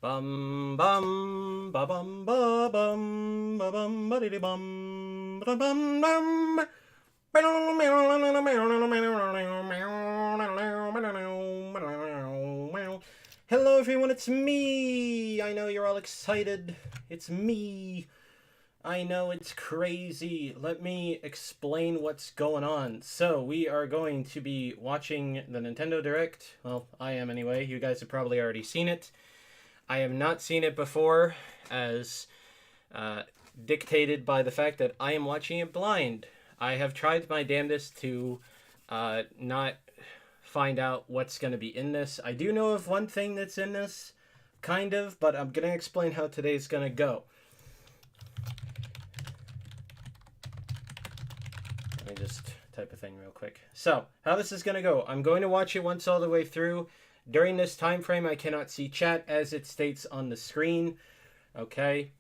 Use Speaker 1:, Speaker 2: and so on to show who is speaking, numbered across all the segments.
Speaker 1: Bum bum ba bum ba bum ba bum ba diddy bum ba bum bum. Hello everyone, it's me. I know you're all excited. It's me. I know it's crazy. Let me explain what's going on. So, we are going to be watching the Nintendo Direct. Well, I am anyway. You guys have probably already seen it. I have not seen it before, as dictated by the fact that I am watching it blind. I have tried my damnedest to not find out what's going to be in this. I do know of one thing that's in this, kind of, but I'm going to explain how today's going to go. Let me just type a thing real quick. So, how this is going to go. I'm going to watch it once all the way through. During this time frame, I cannot see chat as it states on the screen. Okay.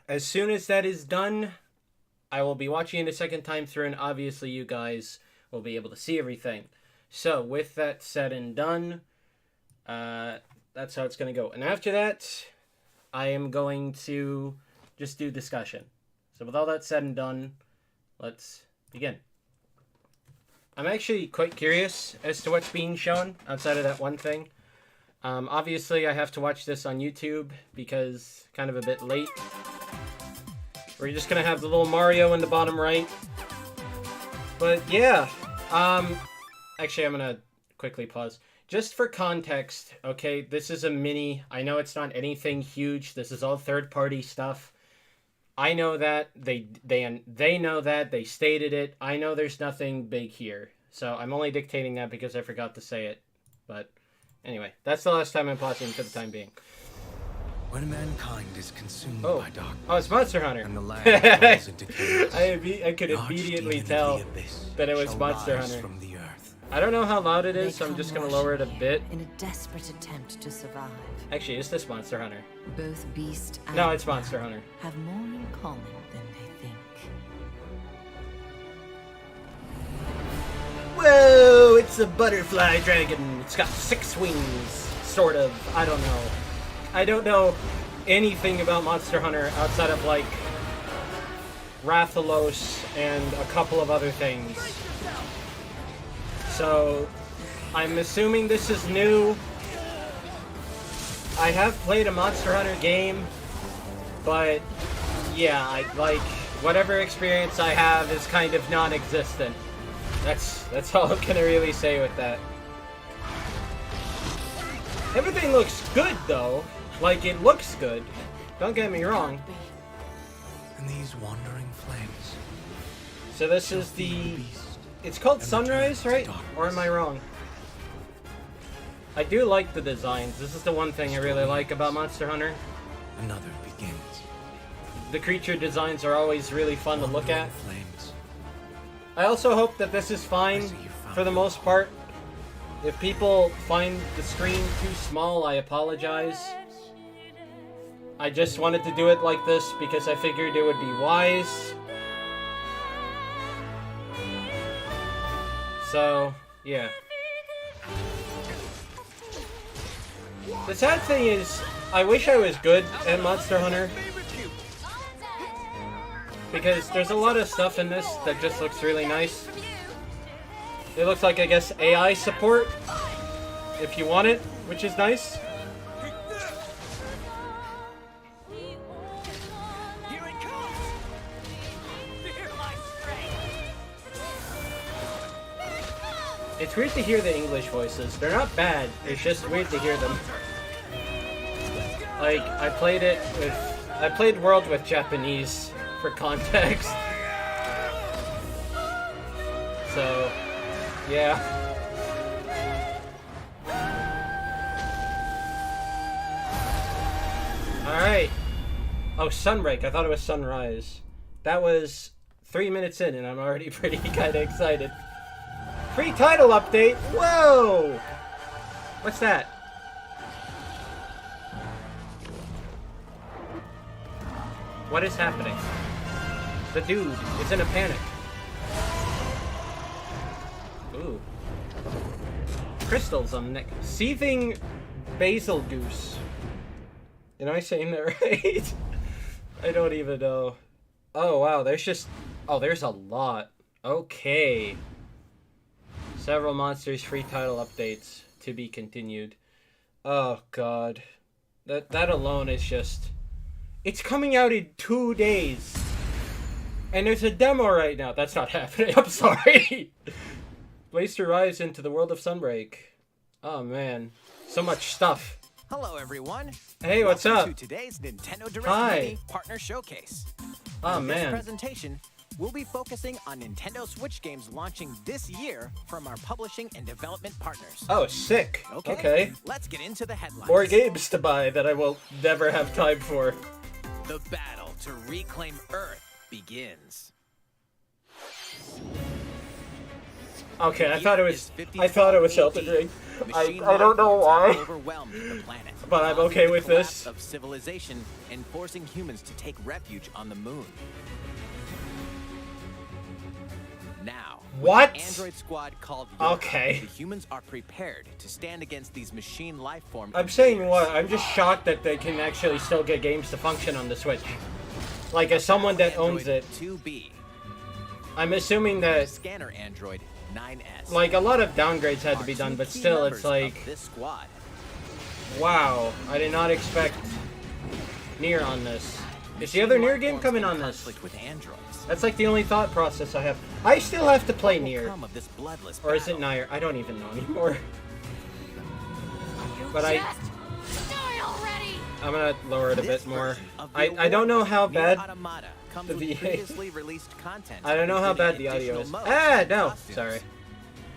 Speaker 1: As soon as that is done, I will be watching it a second time through, and obviously you guys will be able to see everything. So, with that said and done, that's how it's going to go. And after that, I am going to just do discussion. So, with all that said and done, let's begin. I'm actually quite curious as to what's being shown outside of that one thing. Obviously, I have to watch this on YouTube because kind of a bit late. We're just going to have the little Mario in the bottom right. But yeah, actually, I'm going to quickly pause. Just for context, okay, this is a mini. I know it's not anything huge. This is all third-party stuff. I know that, they know that, they stated it. I know there's nothing big here. So I'm only dictating that because I forgot to say it. But anyway, that's the last time I'm pausing for the time being.
Speaker 2: When mankind is consumed by darkness,
Speaker 1: oh, it's Monster Hunter.
Speaker 2: And the land falls into chaos,
Speaker 1: I could immediately tell that it was Monster Hunter.
Speaker 2: From the earth.
Speaker 1: I don't know how loud it is, so I'm just going to lower it a bit.
Speaker 3: In a desperate attempt to survive.
Speaker 1: Actually, is this Monster Hunter?
Speaker 3: Both beast and
Speaker 1: no, it's Monster Hunter.
Speaker 3: Have more in common than they think.
Speaker 1: Whoa, it's a butterfly dragon. It's got 6 wings, sort of. I don't know. I don't know anything about Monster Hunter outside of, like, Rathalos and a couple of other things. So, I'm assuming this is new. I have played a Monster Hunter game, but yeah, whatever experience I have is kind of non-existent. That's all I'm gonna really say with that. Everything looks good though. Like, it looks good. Don't get me wrong.
Speaker 2: And these wandering flames.
Speaker 1: So this is the... It's called Sunrise, right? Or am I wrong? I do like the designs. This is the one thing I really like about Monster Hunter.
Speaker 2: Another begins.
Speaker 1: The creature designs are always really fun to look at. I also hope that this is fine for the most part. If people find the screen too small, I apologize. I just wanted to do it like this because I figured it would be wise. So, yeah. The sad thing is, I wish I was good at Monster Hunter. Because there's a lot of stuff in this that just looks really nice. It looks like, I guess, AI support, if you want it, which is nice. It's weird to hear the English voices. They're not bad, it's just weird to hear them. Like, I played World with Japanese, for context. So, yeah. Alright. Oh, Sunbreak. I thought it was Sunrise. That was 3 minutes in, and I'm already pretty kinda excited. Free title update? Whoa! What's that? What is happening? The dude is in a panic. Ooh. Crystals on the neck. Seething basil goose. Am I saying that right? I don't even know. Oh, wow, there's just... Oh, there's a lot. Okay. Several monsters free title updates to be continued. Oh, God. That alone is just... It's coming out in 2 days. And there's a demo right now. That's not happening. I'm sorry. Blaster rise into the world of Sunbreak. Oh, man. So much stuff.
Speaker 4: Hello, everyone.
Speaker 1: Hey, what's
Speaker 4: Welcome
Speaker 1: up?
Speaker 4: to today's Nintendo Direct
Speaker 1: Hi.
Speaker 4: Mini Partner Showcase.
Speaker 1: Oh,
Speaker 4: In this
Speaker 1: man.
Speaker 4: presentation, we'll be focusing on Nintendo Switch games launching this year from our publishing and development partners.
Speaker 1: Oh, sick. Okay.
Speaker 4: Let's get into the headlines.
Speaker 1: More games to buy that I will never have time for.
Speaker 4: The battle to reclaim Earth begins.
Speaker 1: Okay, I
Speaker 4: The
Speaker 1: thought it
Speaker 4: year
Speaker 1: was.
Speaker 4: is
Speaker 1: I thought it was
Speaker 4: 5012
Speaker 1: Elden Ring.
Speaker 4: Machine
Speaker 1: I don't know
Speaker 4: life forms have
Speaker 1: why.
Speaker 4: overwhelmed the planet,
Speaker 1: But I'm
Speaker 4: causing
Speaker 1: okay
Speaker 4: the
Speaker 1: with
Speaker 4: collapse
Speaker 1: this.
Speaker 4: of civilization and forcing humans to take refuge on the moon. Now, with
Speaker 1: What?
Speaker 4: an android squad called Yorha,
Speaker 1: Okay.
Speaker 4: the humans are prepared to stand against these machine life form
Speaker 1: I'm saying
Speaker 4: invaders.
Speaker 1: what? I'm just shocked that they can actually still get games to function on the Switch. Like, as someone that owns
Speaker 4: Android
Speaker 1: it,
Speaker 4: 2B,
Speaker 1: I'm assuming that,
Speaker 4: scanner android 9S.
Speaker 1: like, a lot of downgrades had to
Speaker 4: are
Speaker 1: be done,
Speaker 4: two
Speaker 1: but
Speaker 4: key
Speaker 1: still,
Speaker 4: members
Speaker 1: it's
Speaker 4: of
Speaker 1: like,
Speaker 4: this squad.
Speaker 1: wow, I did not expect Nier on this. Is the
Speaker 4: Machine
Speaker 1: other Nier
Speaker 4: life
Speaker 1: game
Speaker 4: forms
Speaker 1: coming
Speaker 4: in
Speaker 1: on this?
Speaker 4: conflict with androids.
Speaker 1: That's like the only thought process I have. I still have to play
Speaker 4: What will
Speaker 1: Nier.
Speaker 4: come of this bloodless
Speaker 1: Or is it
Speaker 4: battle?
Speaker 1: Nier? I don't even know anymore. But
Speaker 5: Die already!
Speaker 1: I'm gonna lower it a
Speaker 4: This
Speaker 1: bit more.
Speaker 4: version of the
Speaker 1: I don't know how
Speaker 4: Nier
Speaker 1: bad.
Speaker 4: Automata comes
Speaker 1: the
Speaker 4: with
Speaker 1: VA
Speaker 4: previously released content.
Speaker 1: I don't know how bad the
Speaker 4: including
Speaker 1: audio
Speaker 4: additional
Speaker 1: is.
Speaker 4: modes
Speaker 1: Ah,
Speaker 4: and
Speaker 1: no.
Speaker 4: costumes.
Speaker 1: Sorry.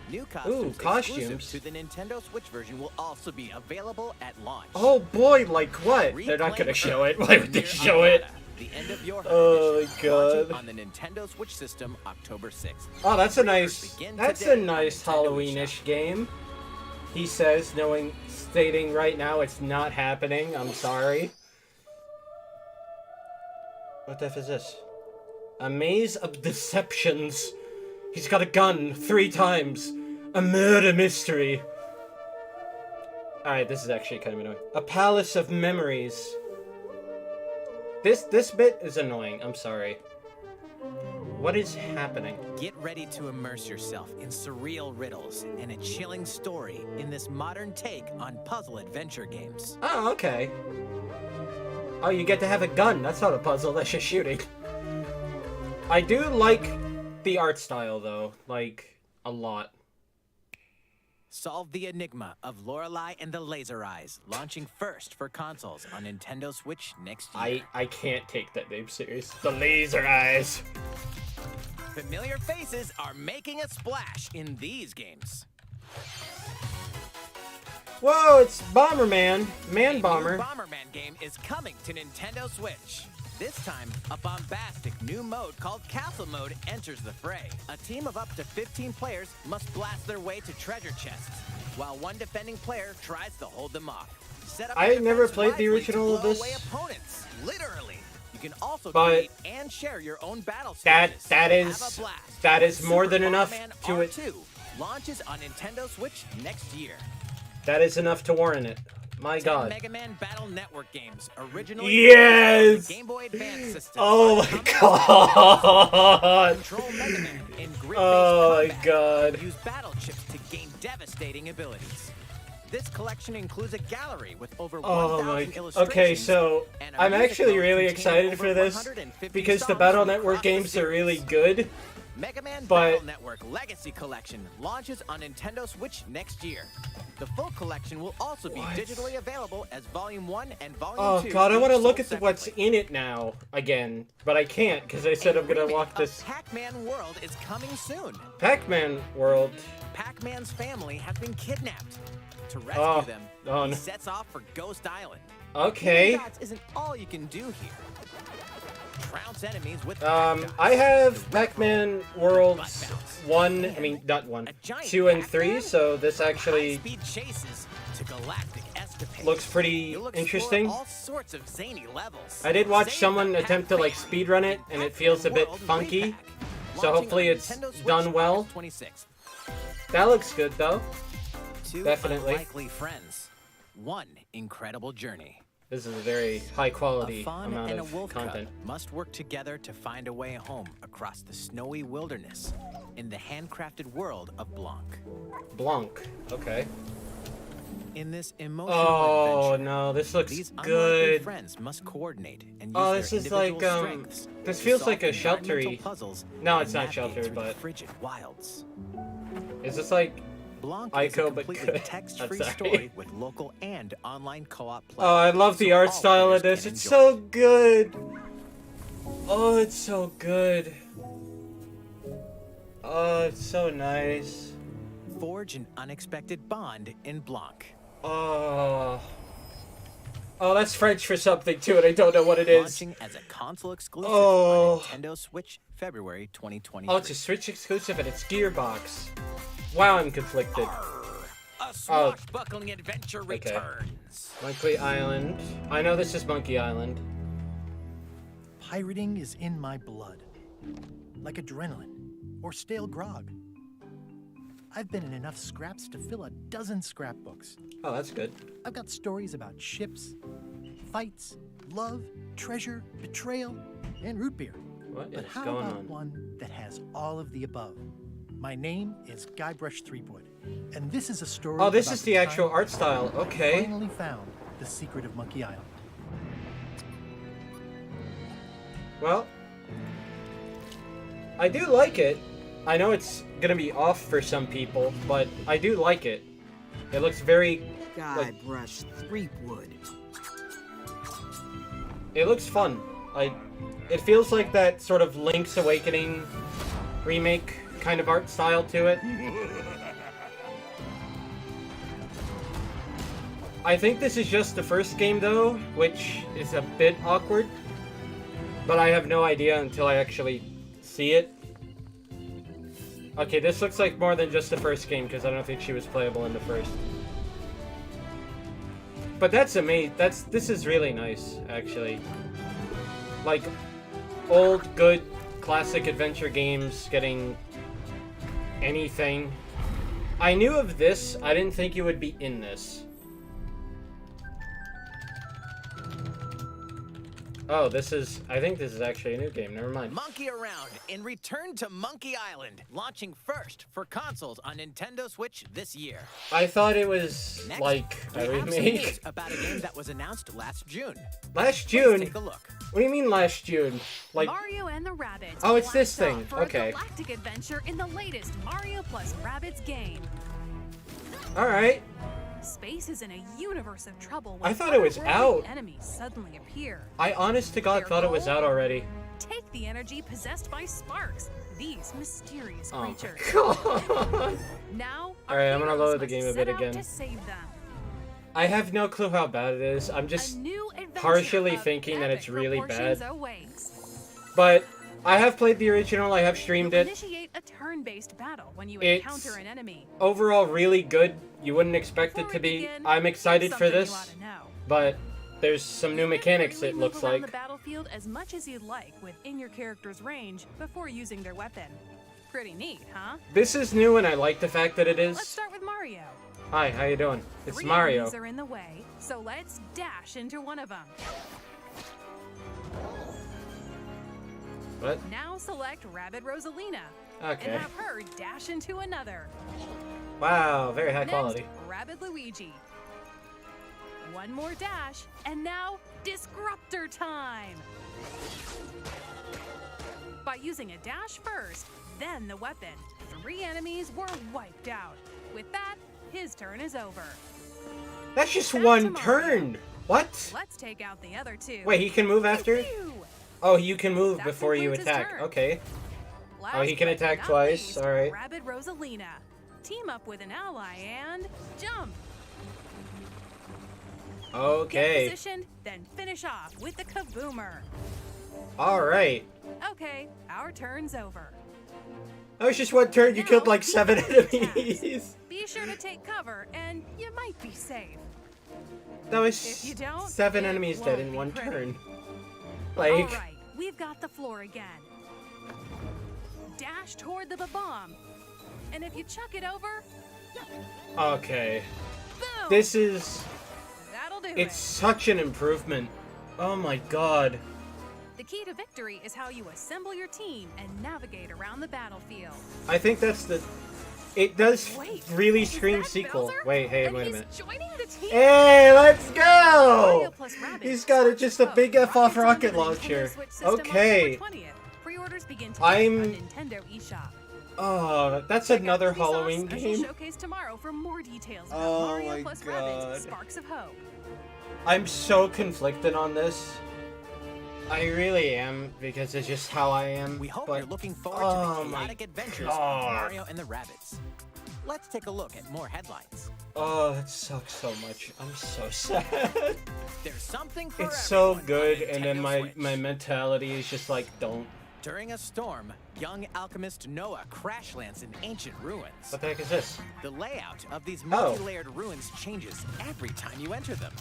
Speaker 4: New costumes
Speaker 1: costumes.
Speaker 4: exclusive to the Nintendo Switch version will also be available at launch.
Speaker 1: Oh boy, like what? They're not gonna
Speaker 4: Reclaim
Speaker 1: show it.
Speaker 4: Earth
Speaker 1: Why would they
Speaker 4: Nier
Speaker 1: show it?
Speaker 4: Automata, The end of your
Speaker 1: Oh my
Speaker 4: edition, launching
Speaker 1: God.
Speaker 4: on the Nintendo Switch system October 6th.
Speaker 1: Oh, that's a
Speaker 4: Pre-orders
Speaker 1: nice.
Speaker 4: begin
Speaker 1: That's
Speaker 4: today
Speaker 1: a
Speaker 4: on
Speaker 1: nice
Speaker 4: Nintendo
Speaker 1: Halloweenish
Speaker 4: eShop.
Speaker 1: game. He says, stating right now it's not happening. I'm sorry. What the F is this? A maze of deceptions. He's got a gun 3 times. A murder mystery. Alright, this is actually kind of annoying. A palace of memories. This bit is annoying. I'm sorry. What is happening?
Speaker 4: Get ready to immerse yourself in surreal riddles and a chilling story in this modern take on puzzle adventure games.
Speaker 1: Oh, okay. Oh, you get to have a gun. That's not a puzzle, that's just shooting. I do like the art style, though. Like, a lot.
Speaker 4: Solve the enigma of Lorelei and the Laser Eyes, launching first for consoles on Nintendo Switch next year.
Speaker 1: I can't take that name serious. The Laser Eyes.
Speaker 4: Familiar faces are making a splash in these games.
Speaker 1: Whoa, it's Bomberman.
Speaker 4: A
Speaker 1: Man
Speaker 4: new
Speaker 1: Bomber.
Speaker 4: Bomberman game is coming to Nintendo Switch. This time, a bombastic new mode called Castle Mode enters the fray. A team of up to 15 players must blast their way to treasure chests, while one defending player tries to hold them off. Set up
Speaker 1: I
Speaker 4: your
Speaker 1: never
Speaker 4: defense
Speaker 1: played the
Speaker 4: wisely to
Speaker 1: original of
Speaker 4: blow
Speaker 1: this.
Speaker 4: away opponents, literally. You can also
Speaker 1: But
Speaker 4: create and share your own battle
Speaker 1: that-
Speaker 4: stages.
Speaker 1: that
Speaker 4: Have
Speaker 1: is-
Speaker 4: a blast.
Speaker 1: that is more
Speaker 4: Super
Speaker 1: than enough
Speaker 4: Bomberman
Speaker 1: to it-
Speaker 4: R2 launches on Nintendo Switch next year.
Speaker 1: That is enough to warrant it. My
Speaker 4: 10
Speaker 1: God.
Speaker 4: Mega Man Battle Network games originally
Speaker 1: Yes!
Speaker 4: on the Game Boy Advance system.
Speaker 1: Oh my
Speaker 4: Coming
Speaker 1: God.
Speaker 4: Control Mega Man in grid-based
Speaker 1: Oh my
Speaker 4: combat.
Speaker 1: God.
Speaker 4: Use battle chips to gain devastating abilities. This collection includes a gallery with over
Speaker 1: Oh
Speaker 4: 1,000
Speaker 1: my.
Speaker 4: illustrations.
Speaker 1: Okay, so
Speaker 4: and a
Speaker 1: I'm
Speaker 4: music
Speaker 1: actually
Speaker 4: note
Speaker 1: really
Speaker 4: containing
Speaker 1: excited
Speaker 4: over
Speaker 1: for this
Speaker 4: 150
Speaker 1: because the
Speaker 4: songs
Speaker 1: Battle
Speaker 4: from
Speaker 1: Network
Speaker 4: across the
Speaker 1: games are really
Speaker 4: series.
Speaker 1: good.
Speaker 4: Mega Man
Speaker 1: but-
Speaker 4: Battle Network Legacy Collection launches on Nintendo Switch next year. The full collection will also be
Speaker 1: What?
Speaker 4: digitally available as Volume 1 and Volume
Speaker 1: Oh
Speaker 4: 2.
Speaker 1: God, I want to
Speaker 4: each
Speaker 1: look
Speaker 4: sold
Speaker 1: at what's
Speaker 4: separately.
Speaker 1: in it now again, but I can't because I said
Speaker 4: A
Speaker 1: I'm gonna
Speaker 4: remake
Speaker 1: walk
Speaker 4: of
Speaker 1: this
Speaker 4: Pac-Man World is coming soon.
Speaker 1: Pac-Man world.
Speaker 4: Pac-Man's family has been kidnapped. To rescue
Speaker 1: Oh,
Speaker 4: them,
Speaker 1: oh
Speaker 4: he
Speaker 1: no.
Speaker 4: sets off for Ghost Island.
Speaker 1: Okay.
Speaker 4: Moving dots isn't all you can do here. Trounce enemies with
Speaker 1: I have Pac-Man Worlds
Speaker 4: Butt bounce.
Speaker 1: 1, I mean, not 1,
Speaker 4: A giant
Speaker 1: 2 and
Speaker 4: Pac-Man?
Speaker 1: 3, so this actually
Speaker 4: high-speed chases to galactic escapades.
Speaker 1: looks pretty
Speaker 4: You'll explore
Speaker 1: interesting.
Speaker 4: all sorts of zany levels.
Speaker 1: I did watch
Speaker 4: Save
Speaker 1: someone
Speaker 4: the
Speaker 1: attempt to like
Speaker 4: Pac-Man
Speaker 1: speedrun it,
Speaker 4: in
Speaker 1: and it
Speaker 4: Pac-Man
Speaker 1: feels a bit
Speaker 4: World
Speaker 1: funky.
Speaker 4: Repack,
Speaker 1: So
Speaker 4: launching
Speaker 1: hopefully
Speaker 4: on
Speaker 1: it's
Speaker 4: Nintendo Switch
Speaker 1: done well.
Speaker 4: August 26th.
Speaker 1: That looks good though.
Speaker 4: Two
Speaker 1: Definitely.
Speaker 4: unlikely friends. one incredible journey.
Speaker 1: This is a very high
Speaker 4: A
Speaker 1: quality
Speaker 4: fawn
Speaker 1: amount
Speaker 4: and a
Speaker 1: of
Speaker 4: wolf
Speaker 1: content.
Speaker 4: cub must work together to find a way home across the snowy wilderness in the handcrafted world of Blanc.
Speaker 1: Blanc. Okay.
Speaker 4: In this emotional
Speaker 1: Oh
Speaker 4: adventure,
Speaker 1: no, this looks
Speaker 4: these unlikely
Speaker 1: good.
Speaker 4: friends must coordinate and use
Speaker 1: Oh,
Speaker 4: their
Speaker 1: this is
Speaker 4: individual
Speaker 1: like,
Speaker 4: strengths
Speaker 1: this
Speaker 4: to
Speaker 1: feels
Speaker 4: solve
Speaker 1: like a
Speaker 4: environmental
Speaker 1: sheltery-
Speaker 4: puzzles
Speaker 1: No,
Speaker 4: and
Speaker 1: it's not
Speaker 4: navigate
Speaker 1: sheltered,
Speaker 4: through the
Speaker 1: but-
Speaker 4: frigid wilds.
Speaker 1: Is this like?
Speaker 4: Blanc
Speaker 1: Ico,
Speaker 4: is a
Speaker 1: but
Speaker 4: completely
Speaker 1: good.
Speaker 4: text-free
Speaker 1: I'm sorry.
Speaker 4: story with local and online co-op play.
Speaker 1: Oh, I love the
Speaker 4: so
Speaker 1: art
Speaker 4: all
Speaker 1: style of
Speaker 4: players
Speaker 1: this.
Speaker 4: can
Speaker 1: It's
Speaker 4: enjoy
Speaker 1: so
Speaker 4: it.
Speaker 1: good. Oh, it's so good. Oh, it's so nice.
Speaker 4: Forge an unexpected bond in Blanc.
Speaker 1: Oh. Oh, that's French for something too, and I don't know what it is.
Speaker 4: Launching as a console exclusive
Speaker 1: Oh.
Speaker 4: on Nintendo Switch, February 2023.
Speaker 1: Oh, it's a Switch exclusive and it's Gearbox. Wow, I'm conflicted.
Speaker 4: A swashbuckling adventure
Speaker 1: Okay.
Speaker 4: returns.
Speaker 1: Monkey Island. I know this is Monkey Island.
Speaker 6: Pirating is in my blood, like adrenaline or stale grog. I've been in enough scraps to fill a dozen scrapbooks.
Speaker 1: Oh, that's good.
Speaker 6: I've got stories about ships, fights, love, treasure, betrayal, and root beer.
Speaker 1: What
Speaker 6: But
Speaker 1: is
Speaker 6: how
Speaker 1: going
Speaker 6: about
Speaker 1: on?
Speaker 6: one that has all of the above? My name is Guybrush Threepwood, and this is a story.
Speaker 1: Oh, this
Speaker 6: about
Speaker 1: is the actual
Speaker 6: time
Speaker 1: art style.
Speaker 6: I
Speaker 1: Okay.
Speaker 6: finally found the secret of Monkey Island.
Speaker 1: Well, I do like it. I know it's gonna be off for some people, but I do like it. It looks very,
Speaker 7: Guybrush Threepwood.
Speaker 1: it looks fun. It feels like that sort of Link's Awakening remake kind of art style to it. I think this is just the first game though, which is a bit awkward. But I have no idea until I actually see it. Okay, this looks like more than just the first game because I don't think she was playable in the first. But that's amazing. This is really nice, actually. Like old, good, classic adventure games getting anything. I knew of this. I didn't think it would be in this. Oh, I think this is actually a new game. Never mind.
Speaker 4: Monkey Around in Return to Monkey Island, launching first for consoles on Nintendo Switch this year.
Speaker 1: I thought it was
Speaker 4: Next,
Speaker 1: like
Speaker 4: we
Speaker 1: a
Speaker 4: have some
Speaker 1: remake.
Speaker 4: news about a game that was announced last June.
Speaker 1: Last
Speaker 4: Let's
Speaker 1: June?
Speaker 4: take a look.
Speaker 1: What do you mean last June? Like,
Speaker 5: Mario and the Rabbids.
Speaker 1: Oh, it's this
Speaker 5: blast
Speaker 1: thing.
Speaker 5: off for
Speaker 1: Okay.
Speaker 5: a galactic adventure in the latest Mario plus Rabbids game.
Speaker 1: alright.
Speaker 5: Space is in a universe of trouble
Speaker 1: I
Speaker 5: when
Speaker 1: thought it was
Speaker 5: otherworldly
Speaker 1: out.
Speaker 5: enemies suddenly appear.
Speaker 1: I honest to God
Speaker 5: Their
Speaker 1: thought it was
Speaker 5: goal?
Speaker 1: out already.
Speaker 5: Take the energy possessed by sparks, these mysterious
Speaker 1: Oh my
Speaker 5: creatures.
Speaker 1: God.
Speaker 5: Now,
Speaker 1: Alright, I'm gonna
Speaker 5: heroes
Speaker 1: load the
Speaker 5: must
Speaker 1: game a
Speaker 5: set
Speaker 1: bit
Speaker 5: out
Speaker 1: again.
Speaker 5: to save them.
Speaker 1: I have no clue how bad it is. I'm
Speaker 5: A
Speaker 1: just
Speaker 5: new adventure
Speaker 1: partially
Speaker 5: of
Speaker 1: thinking that it's
Speaker 5: epic
Speaker 1: really
Speaker 5: proportions
Speaker 1: bad.
Speaker 5: awaits.
Speaker 1: But I have played the original, I have streamed
Speaker 5: You'll
Speaker 1: it.
Speaker 5: initiate a turn-based battle when you
Speaker 1: It's
Speaker 5: encounter an enemy.
Speaker 1: Overall really good. You wouldn't expect
Speaker 5: Before
Speaker 1: it to
Speaker 5: we
Speaker 1: be.
Speaker 5: begin,
Speaker 1: I'm excited for
Speaker 5: something you
Speaker 1: this,
Speaker 5: ought to know.
Speaker 1: but there's some new
Speaker 5: You can
Speaker 1: mechanics
Speaker 5: freely
Speaker 1: it looks
Speaker 5: move around
Speaker 1: like.
Speaker 5: the battlefield as much as you'd like within your character's range before using their weapon. Pretty neat, huh?
Speaker 1: This is new and I like the fact that it
Speaker 5: Let's
Speaker 1: is.
Speaker 5: start with Mario.
Speaker 1: Hi, how you doing? It's
Speaker 5: 3
Speaker 1: Mario.
Speaker 5: enemies are in the way, so let's dash into one of them.
Speaker 1: What?
Speaker 5: Now select Rabbid Rosalina
Speaker 1: Okay.
Speaker 5: and have her dash into another.
Speaker 1: Wow, very high
Speaker 5: Next,
Speaker 1: quality.
Speaker 5: Rabbid Luigi. One more dash, and now Disruptor time! By using a dash first, then the weapon, 3 enemies were wiped out. With that, his turn is over.
Speaker 1: That's just
Speaker 5: Back to
Speaker 1: one
Speaker 5: Mario.
Speaker 1: turn. What?
Speaker 5: Let's take out the other 2.
Speaker 1: Wait, he can move after?
Speaker 5: Phew!
Speaker 1: Oh, you can move
Speaker 5: That
Speaker 1: before you
Speaker 5: concludes his
Speaker 1: attack.
Speaker 5: turn.
Speaker 1: Okay.
Speaker 5: Last
Speaker 1: Oh, he can
Speaker 5: but
Speaker 1: attack
Speaker 5: not
Speaker 1: twice,
Speaker 5: least,
Speaker 1: alright.
Speaker 5: Rabbid Rosalina. Team up with an ally and jump. Get
Speaker 1: Okay.
Speaker 5: positioned, then finish off with the kaboomer.
Speaker 1: Alright.
Speaker 5: Okay, our turn's over.
Speaker 1: That was just one turn. You
Speaker 5: Now,
Speaker 1: killed like
Speaker 5: keep
Speaker 1: 7
Speaker 5: up the
Speaker 1: enemies.
Speaker 5: Be sure to take cover, and you might be safe.
Speaker 1: That was
Speaker 5: If you don't,
Speaker 1: 7
Speaker 5: it
Speaker 1: enemies dead
Speaker 5: won't
Speaker 1: in
Speaker 5: be
Speaker 1: one
Speaker 5: pretty.
Speaker 1: turn.
Speaker 5: All
Speaker 1: Like,
Speaker 5: right, we've got the floor again. Dash toward the bomb, and if you chuck it over,
Speaker 1: okay.
Speaker 5: boom!
Speaker 1: This is It's such an improvement. Oh my god.
Speaker 5: The key to victory is how you assemble your team and navigate around the battlefield.
Speaker 1: I think that's the... It does
Speaker 5: Wait,
Speaker 1: really
Speaker 5: is
Speaker 1: scream
Speaker 5: that
Speaker 1: sequel.
Speaker 5: Bowser?
Speaker 1: Wait, hey,
Speaker 5: And
Speaker 1: wait a
Speaker 5: he's
Speaker 1: minute.
Speaker 5: joining the team?
Speaker 1: Hey, let's
Speaker 5: Mario
Speaker 1: go!
Speaker 5: plus Rabbids
Speaker 1: He's got just a
Speaker 5: Sparks
Speaker 1: big
Speaker 5: of
Speaker 1: F off
Speaker 5: Hope.
Speaker 1: rocket
Speaker 5: Rockets on the
Speaker 1: launcher.
Speaker 5: Nintendo Switch system on
Speaker 1: Okay.
Speaker 5: October 20th. Pre-orders begin today
Speaker 1: I'm-
Speaker 5: on Nintendo eShop.
Speaker 1: Oh, that's
Speaker 5: Check out
Speaker 1: another
Speaker 5: Ubisoft's
Speaker 1: Halloween
Speaker 5: special
Speaker 1: game.
Speaker 5: showcase tomorrow for more details about
Speaker 1: Oh
Speaker 5: Mario
Speaker 1: my
Speaker 5: plus
Speaker 1: God.
Speaker 5: Rabbids Sparks of Hope.
Speaker 1: I'm so conflicted on this. I really am, because it's just how I am.
Speaker 4: We hope
Speaker 1: but,
Speaker 4: you're looking forward
Speaker 1: oh
Speaker 4: to the
Speaker 1: my
Speaker 4: chaotic adventures
Speaker 1: God.
Speaker 4: of Mario and the Rabbids. Let's take a look at more headlines.
Speaker 1: Oh, it sucks so much. I'm so sad.
Speaker 4: There's something for
Speaker 1: It's so
Speaker 4: everyone on
Speaker 1: good, and then
Speaker 4: Nintendo Switch.
Speaker 1: my mentality is just like, don't.
Speaker 4: During a storm, young alchemist Noah crash lands in ancient ruins.
Speaker 1: What the heck is this?
Speaker 4: The layout of these
Speaker 1: Oh.
Speaker 4: multi-layered ruins changes every time you enter them.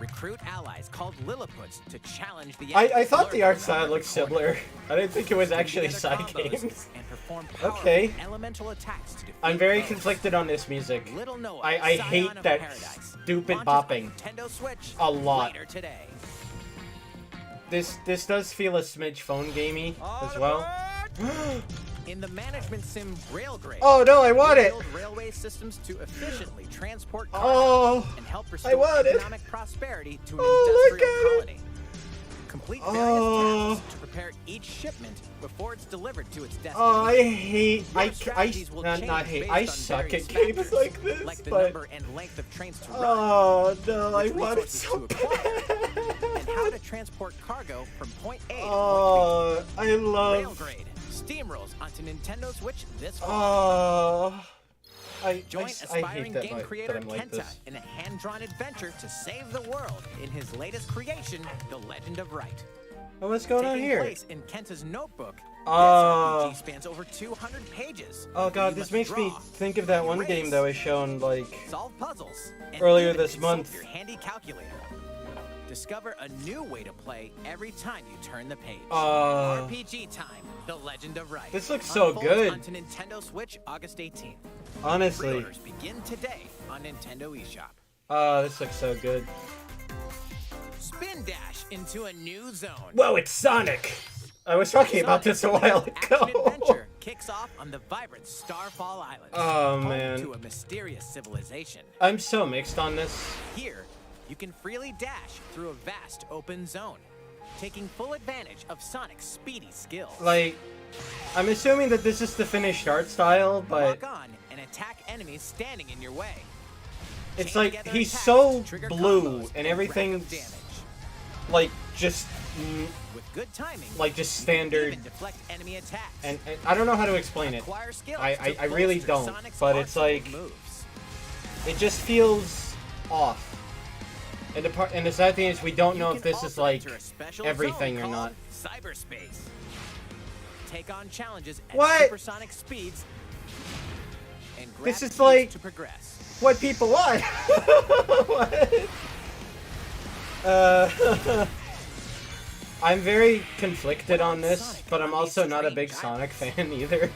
Speaker 4: Recruit allies called Lilliputites to challenge the
Speaker 1: I thought the
Speaker 4: lurking
Speaker 1: art style
Speaker 4: around
Speaker 1: looked
Speaker 4: the corner.
Speaker 1: similar. I didn't think it was
Speaker 4: Put
Speaker 1: actually
Speaker 4: together
Speaker 1: side
Speaker 4: combos
Speaker 1: games.
Speaker 4: and perform powerful
Speaker 1: Okay.
Speaker 4: elemental attacks to defeat
Speaker 1: I'm very
Speaker 4: foes.
Speaker 1: conflicted on this music.
Speaker 4: Little Noah,
Speaker 1: I
Speaker 4: Scion
Speaker 1: hate
Speaker 4: of
Speaker 1: that
Speaker 4: Paradise,
Speaker 1: stupid
Speaker 4: launches on
Speaker 1: bopping
Speaker 4: Nintendo Switch
Speaker 1: a lot.
Speaker 4: later today.
Speaker 1: This does feel a smidge phone gamey as well.
Speaker 4: In the management sim Railgrade,
Speaker 1: Oh no, I want
Speaker 4: you
Speaker 1: it!
Speaker 4: build railway systems to efficiently transport
Speaker 1: Oh,
Speaker 4: cargo and help
Speaker 1: I
Speaker 4: restore
Speaker 1: want it.
Speaker 4: economic prosperity to an
Speaker 1: Oh, look
Speaker 4: industrial
Speaker 1: at it.
Speaker 4: colony. Complete various
Speaker 1: Oh.
Speaker 4: tasks to prepare each shipment before it's delivered to its destination.
Speaker 1: Oh, I hate.
Speaker 4: Your
Speaker 1: I
Speaker 4: strategies will change
Speaker 1: not hate.
Speaker 4: based
Speaker 1: I
Speaker 4: on
Speaker 1: suck at
Speaker 4: various
Speaker 1: games
Speaker 4: factors,
Speaker 1: like this,
Speaker 4: like the
Speaker 1: but
Speaker 4: number and length of trains to run,
Speaker 1: oh no, I
Speaker 4: which
Speaker 1: want it
Speaker 4: resources
Speaker 1: so
Speaker 4: to acquire, and how
Speaker 1: bad.
Speaker 4: to transport cargo from point A to point
Speaker 1: Oh, I
Speaker 4: B.
Speaker 1: love.
Speaker 4: Railgrade steamrolls onto Nintendo Switch this fall.
Speaker 1: Oh, I
Speaker 4: Join
Speaker 1: I
Speaker 4: aspiring
Speaker 1: hate that,
Speaker 4: game
Speaker 1: that
Speaker 4: creator
Speaker 1: I'm like
Speaker 4: Kenta
Speaker 1: this.
Speaker 4: in a hand-drawn adventure to save the world in his latest creation, The Legend of Right.
Speaker 1: Oh, what's going on
Speaker 4: Taking
Speaker 1: here?
Speaker 4: place in Kenta's notebook,
Speaker 1: Oh.
Speaker 4: this RPG spans over 200 pages.
Speaker 1: Oh god,
Speaker 4: You
Speaker 1: this
Speaker 4: must
Speaker 1: makes me
Speaker 4: draw,
Speaker 1: think of that one
Speaker 4: erase,
Speaker 1: game that was shown like
Speaker 4: solve puzzles, and
Speaker 1: earlier
Speaker 4: even
Speaker 1: this
Speaker 4: consult
Speaker 1: month.
Speaker 4: your handy calculator. Discover a new way to play every time you turn the page. RPG time, The Legend of Right.
Speaker 1: This looks so
Speaker 4: Unfolds
Speaker 1: good.
Speaker 4: onto Nintendo Switch August 18th.
Speaker 1: honestly.
Speaker 4: Pre-orders begin today on Nintendo eShop.
Speaker 1: Oh, this looks so good.
Speaker 4: Spin dash into a new zone.
Speaker 1: Whoa, it's Sonic! I was talking about this a while
Speaker 4: Action
Speaker 1: ago.
Speaker 4: adventure kicks off on the vibrant Starfall Islands.
Speaker 1: Oh,
Speaker 4: home
Speaker 1: man.
Speaker 4: to a mysterious civilization.
Speaker 1: I'm so mixed on this.
Speaker 4: Here, you can freely dash through a vast open zone, taking full advantage of Sonic's speedy skills.
Speaker 1: Like, I'm assuming that this is the finished art style, but
Speaker 4: Walk on and attack enemies standing in your way.
Speaker 1: it's
Speaker 4: Chain
Speaker 1: like
Speaker 4: together
Speaker 1: he's
Speaker 4: attacks
Speaker 1: so
Speaker 4: to trigger
Speaker 1: blue
Speaker 4: combos
Speaker 1: and
Speaker 4: rack up
Speaker 1: everything's
Speaker 4: damage.
Speaker 1: like just
Speaker 4: With good timing,
Speaker 1: like just
Speaker 4: you
Speaker 1: standard.
Speaker 4: can deflect enemy attacks.
Speaker 1: And I don't know how to explain it.
Speaker 4: Acquire skills
Speaker 1: I
Speaker 4: to
Speaker 1: really
Speaker 4: bolster
Speaker 1: don't,
Speaker 4: Sonic's
Speaker 1: but it's
Speaker 4: arsenal of
Speaker 1: like-
Speaker 4: moves.
Speaker 1: It just feels off. And the sad thing is we don't know
Speaker 4: You
Speaker 1: if
Speaker 4: can
Speaker 1: this is
Speaker 4: also
Speaker 1: like
Speaker 4: enter a special
Speaker 1: everything
Speaker 4: zone
Speaker 1: or not.
Speaker 4: called Cyberspace. Take on challenges at
Speaker 1: What?
Speaker 4: supersonic speeds and grab
Speaker 1: This is
Speaker 4: keys
Speaker 1: like-
Speaker 4: to progress.
Speaker 1: What people want. What? I'm very conflicted on this, but I'm also not a big Sonic fan either.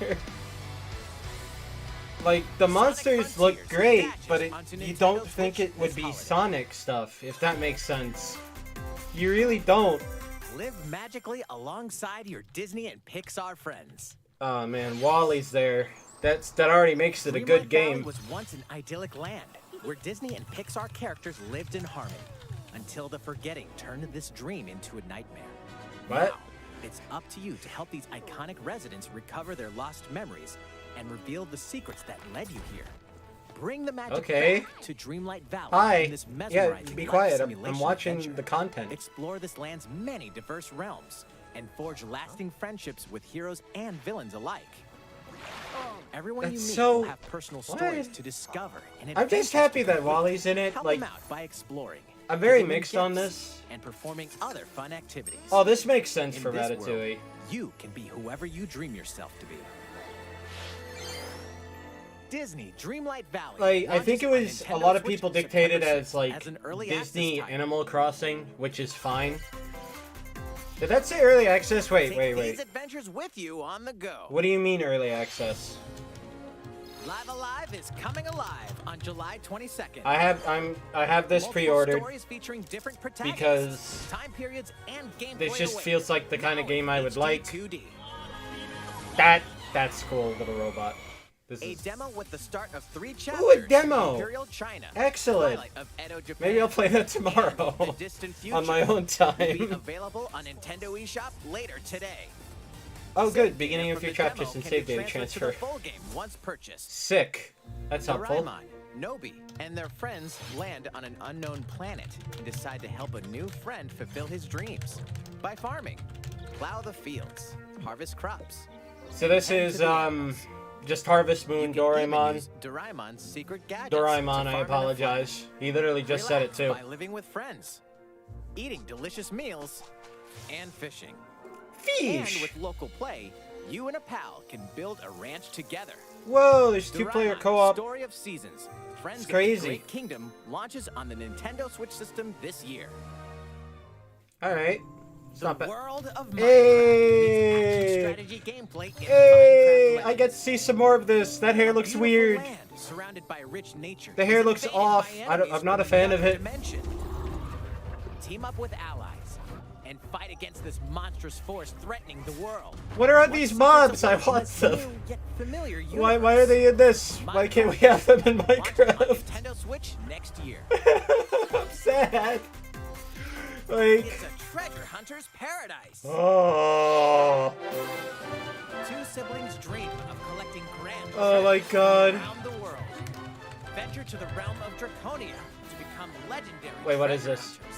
Speaker 1: Like, the monsters look great, but you don't think it would be Sonic stuff, if that makes sense. You really don't.
Speaker 4: Live magically alongside your Disney and Pixar friends.
Speaker 1: Oh man, Wally's there. That already makes it a good
Speaker 4: Dreamlight Valley
Speaker 1: game.
Speaker 4: was once an idyllic land where Disney and Pixar characters lived in harmony until the forgetting turned this dream into a nightmare.
Speaker 1: What?
Speaker 4: Now, it's up to you to help these iconic residents recover their lost memories and reveal the secrets that led you here. Bring the magic
Speaker 1: Okay.
Speaker 4: back to Dreamlight Valley
Speaker 1: Hi.
Speaker 4: in this
Speaker 1: Yeah,
Speaker 4: mesmerizing
Speaker 1: be
Speaker 4: life
Speaker 1: quiet. I'm
Speaker 4: simulation
Speaker 1: watching
Speaker 4: adventure.
Speaker 1: the content.
Speaker 4: Explore this land's many diverse realms and forge lasting friendships with heroes and villains alike. Everyone you
Speaker 1: That's
Speaker 4: meet
Speaker 1: so-
Speaker 4: will have personal stories
Speaker 1: what?
Speaker 4: to discover and
Speaker 1: I'm just
Speaker 4: adventures to
Speaker 1: happy that
Speaker 4: complete.
Speaker 1: Wally's in it.
Speaker 4: Help
Speaker 1: Like,
Speaker 4: them out by exploring.
Speaker 1: I'm very
Speaker 4: giving them
Speaker 1: mixed on
Speaker 4: gifts,
Speaker 1: this.
Speaker 4: and performing other fun activities.
Speaker 1: Oh, this makes sense
Speaker 4: In
Speaker 1: for
Speaker 4: this
Speaker 1: Ratatouille.
Speaker 4: world, you can be whoever you dream yourself to be. Disney Dreamlight Valley.
Speaker 1: Like, I think it
Speaker 4: launches
Speaker 1: was
Speaker 4: on
Speaker 1: a lot
Speaker 4: Nintendo
Speaker 1: of
Speaker 4: Switch
Speaker 1: people
Speaker 4: September
Speaker 1: dictated
Speaker 4: 6th
Speaker 1: as like
Speaker 4: an early
Speaker 1: Disney
Speaker 4: access title.
Speaker 1: Animal Crossing, which is fine. Did that say early access? Wait,
Speaker 4: Take
Speaker 1: wait,
Speaker 4: these
Speaker 1: wait.
Speaker 4: adventures with you on the go.
Speaker 1: What do you mean early access?
Speaker 4: Live Alive is coming alive on July 22nd.
Speaker 1: I have this
Speaker 4: Multiple
Speaker 1: pre-ordered
Speaker 4: stories featuring different protagonists,
Speaker 1: because
Speaker 4: time periods, and gameplay
Speaker 1: this just
Speaker 4: await.
Speaker 1: feels like the kind of
Speaker 4: Now
Speaker 1: game I would
Speaker 4: HD
Speaker 1: like.
Speaker 4: 2D.
Speaker 1: That's cool, little robot. This
Speaker 4: A
Speaker 1: is
Speaker 4: demo with the start of 3 chapters.
Speaker 1: Ooh, a demo!
Speaker 4: Imperial China.
Speaker 1: Excellent.
Speaker 4: Twilight of Edo, Japan,
Speaker 1: Maybe I'll play that
Speaker 4: and
Speaker 1: tomorrow
Speaker 4: the distant future
Speaker 1: on my own
Speaker 4: will be
Speaker 1: time.
Speaker 4: available on Nintendo eShop later today.
Speaker 1: Oh,
Speaker 4: Save
Speaker 1: good.
Speaker 4: data
Speaker 1: Beginning of
Speaker 4: from
Speaker 1: your
Speaker 4: the
Speaker 1: chapters
Speaker 4: demo
Speaker 1: and
Speaker 4: can
Speaker 1: save
Speaker 4: be
Speaker 1: data
Speaker 4: transferred to
Speaker 1: transfer.
Speaker 4: the full game once purchased.
Speaker 1: Sick. That's helpful.
Speaker 4: Doraemon, Nobi, and their friends land on an unknown planet and decide to help a new friend fulfill his dreams by farming, plow the fields, harvest crops.
Speaker 1: So this
Speaker 4: and
Speaker 1: is
Speaker 4: to the animals.
Speaker 1: just Harvest
Speaker 4: You
Speaker 1: Moon
Speaker 4: can even
Speaker 1: Doraemon.
Speaker 4: use Doraemon's secret gadgets.
Speaker 1: Doraemon,
Speaker 4: to
Speaker 1: I
Speaker 4: farm in the
Speaker 1: apologize. He literally just said it
Speaker 4: Relax
Speaker 1: too.
Speaker 4: by living with friends, eating delicious meals, and fishing. And
Speaker 1: Fish.
Speaker 4: with local play, you and a pal can build a ranch together.
Speaker 1: Whoa, there's 2-player
Speaker 4: Doraemon,
Speaker 1: co-op.
Speaker 4: Story of Seasons. Friends
Speaker 1: It's
Speaker 4: of the
Speaker 1: crazy.
Speaker 4: Great Kingdom launches on the Nintendo Switch system this year.
Speaker 1: All right. It's not bad.
Speaker 4: World of Minecraft
Speaker 1: Hey!
Speaker 4: meets action strategy gameplay in
Speaker 1: Hey,
Speaker 4: Minecraft
Speaker 1: I get to see some more of this. That hair
Speaker 4: A
Speaker 1: looks
Speaker 4: beautiful
Speaker 1: weird.
Speaker 4: land surrounded by rich nature
Speaker 1: The hair
Speaker 4: is
Speaker 1: looks
Speaker 4: invaded
Speaker 1: off.
Speaker 4: by enemies
Speaker 1: I'm not a
Speaker 4: from
Speaker 1: fan of
Speaker 4: another
Speaker 1: it.
Speaker 4: dimension. Team up with allies and fight against this monstrous force threatening the world.
Speaker 1: What are
Speaker 4: What
Speaker 1: these
Speaker 4: secrets
Speaker 1: mobs? I
Speaker 4: await in
Speaker 1: want
Speaker 4: this
Speaker 1: them.
Speaker 4: new yet familiar
Speaker 1: Why are
Speaker 4: universe?
Speaker 1: they in this? Why can't we have them in
Speaker 4: Launching on
Speaker 1: Minecraft?
Speaker 4: Nintendo Switch next year.
Speaker 1: I'm sad. Like,
Speaker 4: It's a treasure hunter's paradise.
Speaker 1: oh.
Speaker 4: Two siblings dream of collecting grand
Speaker 1: Oh my
Speaker 4: treasures
Speaker 1: God.
Speaker 4: around the world. Venture to the realm of Draconia to become legendary.
Speaker 1: Wait, what is
Speaker 4: treasure
Speaker 1: this?
Speaker 4: hunters.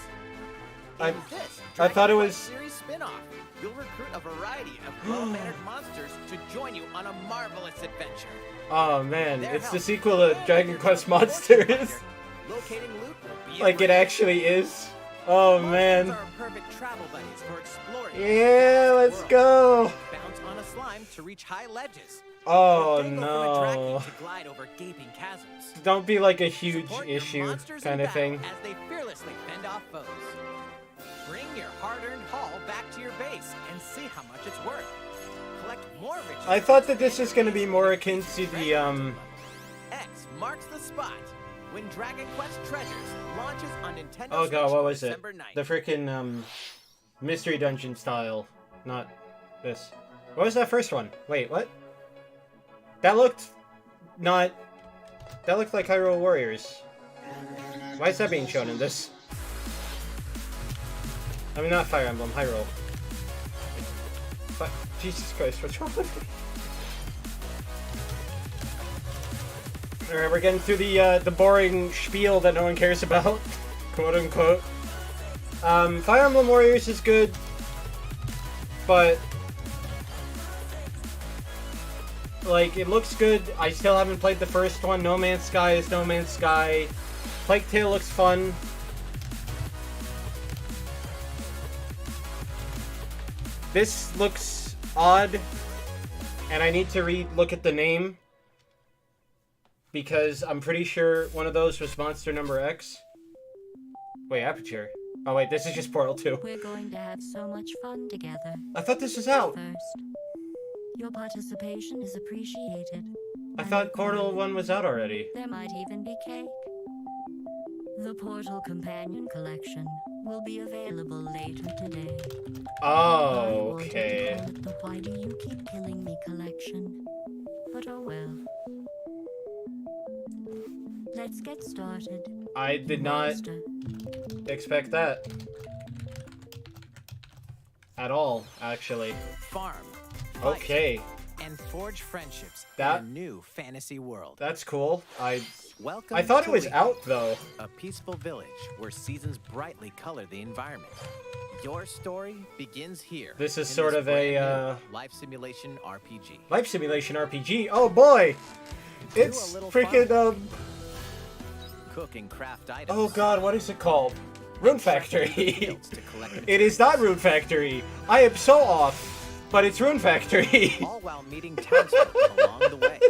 Speaker 1: I-
Speaker 4: In this
Speaker 1: I thought it
Speaker 4: Dragon
Speaker 1: was-
Speaker 4: Quest series spin-off, you'll recruit a variety of well-mannered monsters to join you on a marvelous adventure.
Speaker 1: Oh man,
Speaker 4: Their
Speaker 1: it's the
Speaker 4: help
Speaker 1: sequel to
Speaker 4: and
Speaker 1: Dragon
Speaker 4: your
Speaker 1: Quest
Speaker 4: fortune
Speaker 1: Monsters.
Speaker 4: finder. Locating loot will be a
Speaker 1: Like it
Speaker 4: breeze.
Speaker 1: actually is. Oh
Speaker 4: Monsters
Speaker 1: man.
Speaker 4: are perfect travel buddies for exploring.
Speaker 1: Yeah, let's
Speaker 4: world.
Speaker 1: go.
Speaker 4: Bounce on a slime to reach high ledges.
Speaker 1: Oh
Speaker 4: Or dangle from a dragon
Speaker 1: no.
Speaker 4: to glide over gaping chasms.
Speaker 1: Don't be like a huge
Speaker 4: Support your
Speaker 1: issue
Speaker 4: monsters
Speaker 1: kind
Speaker 4: in
Speaker 1: of thing.
Speaker 4: battle as they fearlessly fend off foes. Bring your hard-earned haul back to your base and see how much it's worth. Collect more riches.
Speaker 1: I thought that this was gonna be more akin to the
Speaker 4: X marks the spot when Dragon Quest Treasures launches on Nintendo
Speaker 1: oh god,
Speaker 4: Switch
Speaker 1: what was it?
Speaker 4: December 9th.
Speaker 1: The freaking mystery dungeon style, not this. What was that first one? Wait, what? That looked not. That looked like Hyrule Warriors. Why is that being shown in this? I mean, not Fire Emblem, Hyrule. But Jesus Christ, what's wrong with me? Alright, we're getting through the boring spiel that no one cares about, quote unquote. Fire Emblem Warriors is good, but like it looks good. I still haven't played the first one. No Man's Sky is No Man's Sky. Plague Tale looks fun. This looks odd, and I need to look at the name because I'm pretty sure one of those was Monster Number X. Wait, Aperture. Oh wait, this is just Portal 2.
Speaker 8: We're going to have so much fun together.
Speaker 1: I thought this was out.
Speaker 8: First, your participation is appreciated.
Speaker 1: I thought Portal 1 was out already.
Speaker 8: There might even be cake. The Portal Companion Collection will be available later today. I
Speaker 1: Oh,
Speaker 8: wanted to
Speaker 1: okay.
Speaker 8: call it the Why Do You Keep Killing Me collection. But oh well. Let's get started.
Speaker 1: I did not
Speaker 8: Monster.
Speaker 1: expect that. At all, actually.
Speaker 4: Farm. Fight,
Speaker 1: Okay,
Speaker 4: and forge friendships
Speaker 1: That-
Speaker 4: in a new fantasy world.
Speaker 1: that's cool.
Speaker 4: Welcome
Speaker 1: I thought
Speaker 4: to
Speaker 1: it was
Speaker 4: Leaf,
Speaker 1: out though.
Speaker 4: a peaceful village where seasons brightly color the environment. Your story begins here.
Speaker 1: This is
Speaker 4: in
Speaker 1: sort
Speaker 4: this
Speaker 1: of a,
Speaker 4: brand new life simulation RPG.
Speaker 1: Life simulation RPG. Oh boy!
Speaker 4: Do
Speaker 1: It's
Speaker 4: a little
Speaker 1: freaking,
Speaker 4: farming. Cook and craft items.
Speaker 1: oh god, what is it called? Rune Factory.
Speaker 4: Fields to collect
Speaker 1: It is not Rune Factory. I am so off, but it's Rune Factory.
Speaker 4: all while meeting townsfolk along the way.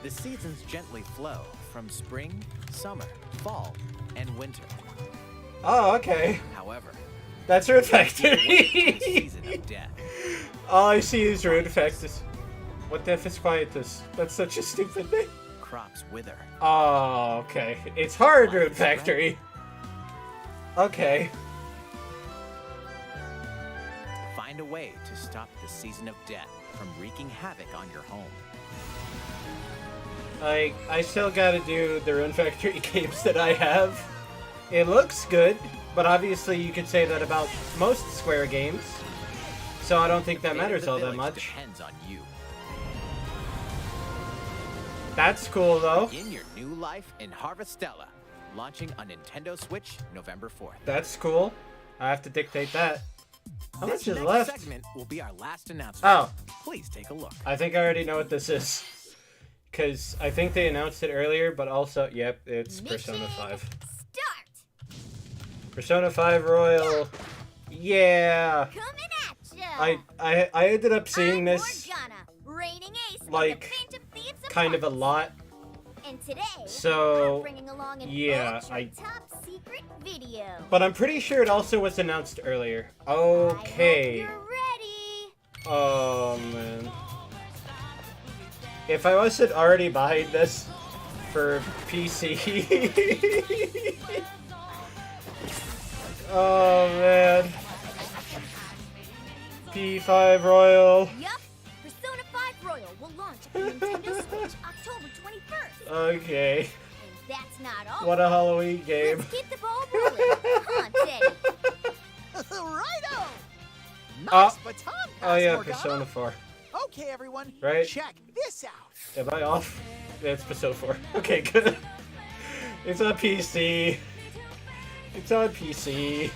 Speaker 4: The seasons gently flow from spring, summer, fall, and winter.
Speaker 1: Oh, okay.
Speaker 4: However,
Speaker 1: That's Rune
Speaker 4: the
Speaker 1: Factory.
Speaker 4: season of death.
Speaker 1: All I see is Rune Factory. What the F is quietus? That's such a stupid thing.
Speaker 4: Crops wither.
Speaker 1: Oh, okay. It's hard, Rune Factory. Okay.
Speaker 4: Find a way to stop the season of death from wreaking havoc on your home.
Speaker 1: I still gotta do the Rune Factory games that I have. It looks good, but obviously you could say that about most Square games. So I don't think that matters all that much.
Speaker 4: Depends on you.
Speaker 1: That's cool, though.
Speaker 4: Begin your new life in Harvestella, launching on Nintendo Switch November 4th.
Speaker 1: That's cool. I have to dictate that. How much is
Speaker 4: next
Speaker 1: left?
Speaker 4: segment will be our last announcement.
Speaker 1: Oh.
Speaker 4: Please take a look.
Speaker 1: I think I already know what this is. Because I think they announced it earlier, but also, yep, it's Persona 5.
Speaker 9: Start.
Speaker 1: Persona 5 Royal. Yeah.
Speaker 9: Coming at ya.
Speaker 1: I ended up seeing this
Speaker 9: Morgana, reigning ace
Speaker 1: like
Speaker 9: of Thieves
Speaker 1: kind of a lot.
Speaker 9: And today,
Speaker 1: So,
Speaker 9: I'm bringing along an
Speaker 1: yeah,
Speaker 9: top secret video.
Speaker 1: But I'm pretty sure it also was announced earlier. Okay.
Speaker 9: I hope you're ready.
Speaker 1: Oh man. If I wasn't already buying this for PC. Oh man. P5 Royal.
Speaker 9: Yup, Persona 5 Royal will launch on Nintendo Switch October 21st.
Speaker 1: Okay.
Speaker 9: And that's not all.
Speaker 1: What a Halloween game.
Speaker 9: Let's keep the ball rolling. Huh, Teddy?
Speaker 10: Righto!
Speaker 1: Oh.
Speaker 10: Nice baton pass,
Speaker 1: Oh yeah,
Speaker 10: Morgana.
Speaker 1: Persona 4.
Speaker 10: Okay, everyone.
Speaker 1: Right?
Speaker 10: Check this out.
Speaker 1: Am I off? Yeah, it's Persona 4. Okay, good. It's on PC. It's on PC.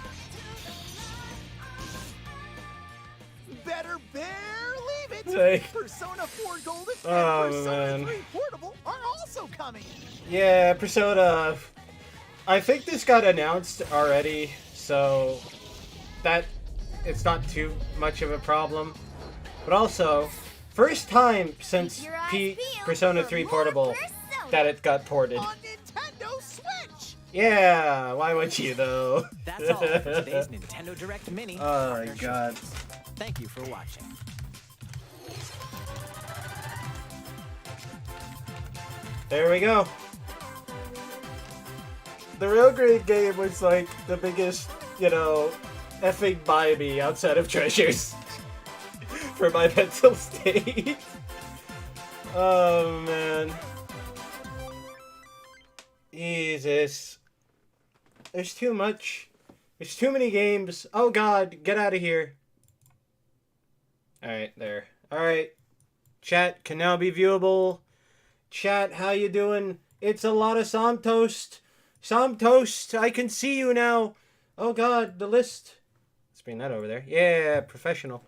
Speaker 10: Better believe it.
Speaker 1: Like-
Speaker 10: Persona 4 Golden
Speaker 1: Oh,
Speaker 10: and Persona
Speaker 1: man.
Speaker 10: 3 Portable are also coming.
Speaker 1: Yeah, Persona. I think this got announced already, so that it's not too much of a problem. But also, first time since
Speaker 9: Keep your eyes peeled
Speaker 1: Persona
Speaker 9: for
Speaker 1: 3
Speaker 9: more
Speaker 1: Portable
Speaker 9: Persona.
Speaker 1: that it got ported.
Speaker 10: On Nintendo Switch.
Speaker 1: Yeah, why would you though?
Speaker 4: That's all for today's Nintendo Direct Mini.
Speaker 1: Oh my
Speaker 4: Partner
Speaker 1: god.
Speaker 4: Thank you for watching.
Speaker 1: There we go. The real great game was like the biggest, you know, effing buy me outside of Treasures for my mental state. Oh man. Jesus. There's too much. There's too many games. Oh god, get out of here. Alright, there. Alright. Chat can now be viewable. Chat, how you doing? It's a lot of Somtoast. Somtoast, I can see you now. Oh god, the list. Let's bring that over there. Yeah, professional.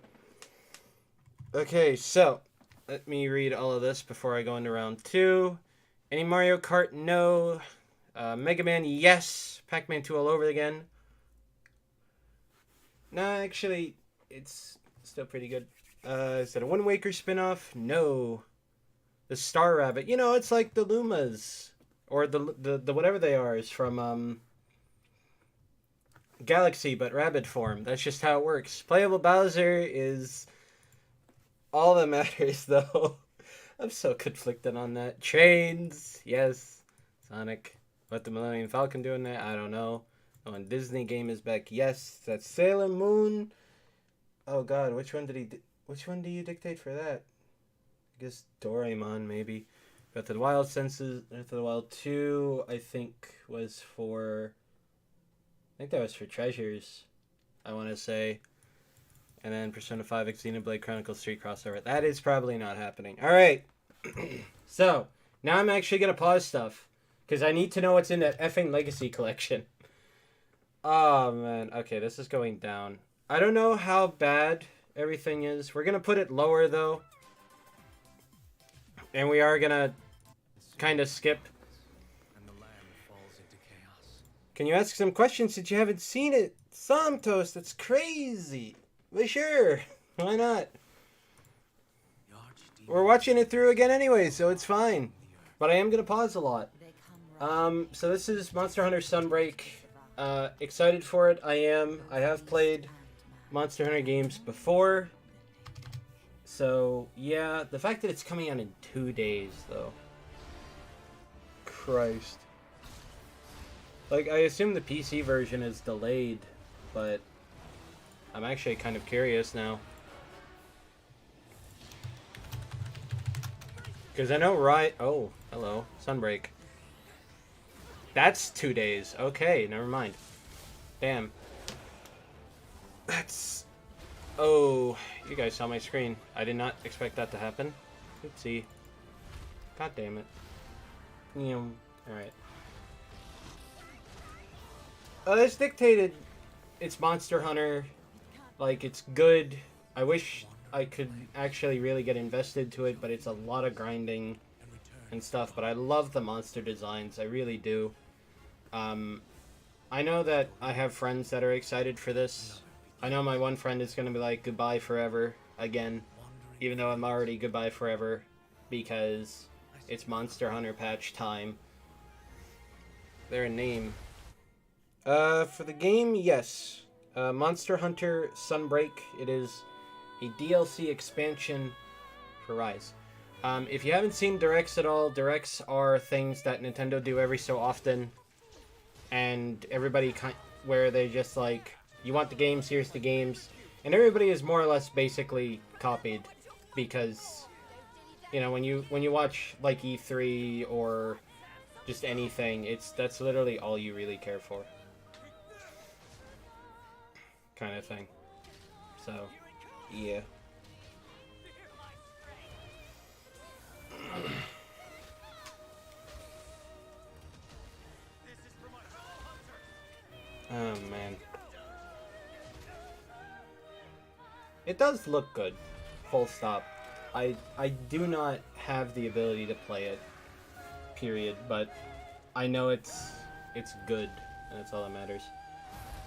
Speaker 1: Okay, so let me read all of this before I go into round 2. Any Mario Kart? No. Mega Man? Yes. Pac-Man 2 all over again. No, actually, it's still pretty good. Is that a Wind Waker spin-off? No. The Star Rabbit. You know, it's like the Lumas. Or the whatever they are is from Galaxy, but rabbit form. That's just how it works. Playable Bowser is all that matters, though. I'm so conflicted on that. Trains, yes. Sonic. What the Millennium Falcon doing that? I don't know. Oh, and Disney game is back. Yes, that's Sailor Moon. Oh God, which one do you dictate for that? I guess Doraemon maybe. Breath of the Wild Senses. Breath of the Wild 2, I think was for. I think that was for Treasures. I want to say. And then Persona 5 Xenoblade Chronicles 3 crossover. That is probably not happening. Alright. So, now I'm actually going to pause stuff. Because I need to know what's in that effing Legacy collection. Oh, man. Okay, this is going down. I don't know how bad everything is. We're going to put it lower, though. And we are going to kind of skip.
Speaker 2: And the land falls into chaos.
Speaker 1: Can you ask some questions since you haven't seen it? Somtoast, that's crazy. But sure. Why not? We're watching it through again anyway, so it's fine. But I am going to pause a lot. So this is Monster Hunter Sunbreak. Excited for it. I am. I have played Monster Hunter games before. So, yeah, the fact that it's coming out in 2 days, though. Christ. Like, I assume the PC version is delayed, but I'm actually kind of curious now. Because I know oh, hello. Sunbreak. That's 2 days. Okay, never mind. Damn. That's... Oh, you guys saw my screen. I did not expect that to happen. Oopsie. God damn it. Alright. It's dictated. It's Monster Hunter. Like, it's good. I wish I could actually really get invested to it, but it's a lot of grinding and stuff. But I love the monster designs. I really do. I know that I have friends that are excited for this. I know my one friend is going to be like, goodbye forever again. Even though I'm already goodbye forever. Because it's Monster Hunter patch time. Their name. For the game, yes. Monster Hunter Sunbreak. It is a DLC expansion for Rise. If you haven't seen Directs at all, Directs are things that Nintendo do every so often. And everybody where they just like, you want the games, here's the games. And everybody is more or less basically copied. Because, you know, when you watch like E3 or just anything, that's literally all you really care for. Kind of thing. So, yeah. Oh man. It does look good. Full stop. I do not have the ability to play it. Period. But I know it's good. And that's all that matters.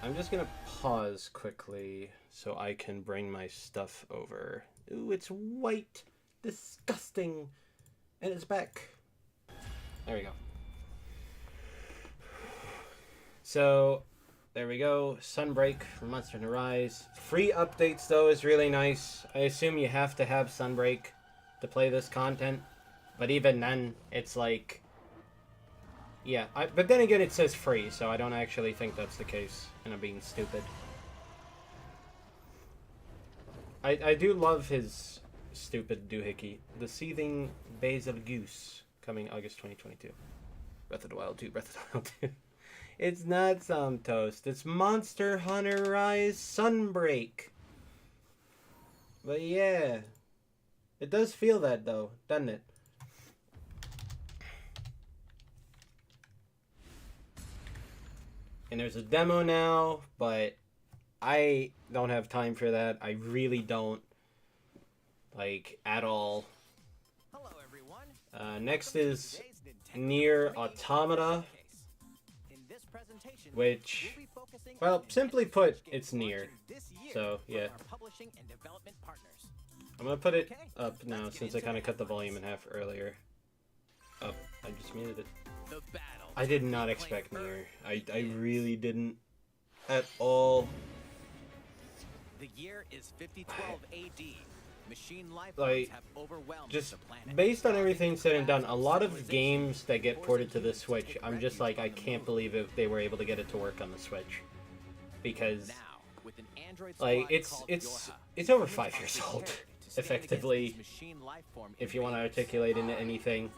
Speaker 1: I'm just gonna pause quickly so I can bring my stuff over. Ooh, it's white. Disgusting. And it's back. There we go. So, there we go. Sunbreak from Monster Hunter Rise. Free updates, though, is really nice. I assume you have to have Sunbreak to play this content. But even then, it's like... Yeah, but then again, it says free, so I don't actually think that's the case. And I'm being stupid. I do love his stupid doohickey. The Seething Bays of Goose, coming August 2022. Breath of the Wild 2, Breath of the Wild 2. It's not some toast. It's Monster Hunter Rise Sunbreak. But yeah. It does feel that, though, doesn't it? And there's a demo now, but I don't have time for that. I really don't. Like, at all.
Speaker 4: Hello, everyone.
Speaker 1: Next is Nier Automata. Which, well, simply put, it's Nier. So, yeah. I'm gonna put it up now since I kind of cut the volume in half earlier. Up. I just muted it. I did not expect Nier. I really didn't. At all.
Speaker 4: The year is 5012 AD. Machine life
Speaker 1: like,
Speaker 4: have overwhelmed
Speaker 1: just
Speaker 4: the planet.
Speaker 1: based on everything said and done, a lot of games that get ported to the Switch, I'm just like, I can't believe it, they were able to get it to work on the Switch. Because, like, it's over 5 years old, effectively, if you want to articulate into anything.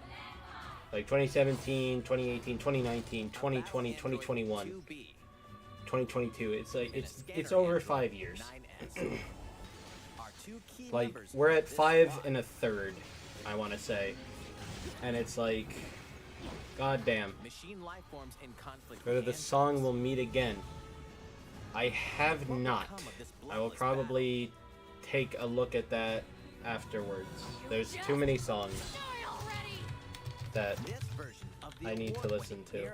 Speaker 1: Like, 2017, 2018, 2019, 2020, 2021, 2022, it's like, it's over 5 years. Like, we're at 5 1/3, I want to say. And it's like, goddamn. Whether the song will meet again. I have not. I will probably take a look at that afterwards. There's too many songs that I need to listen to.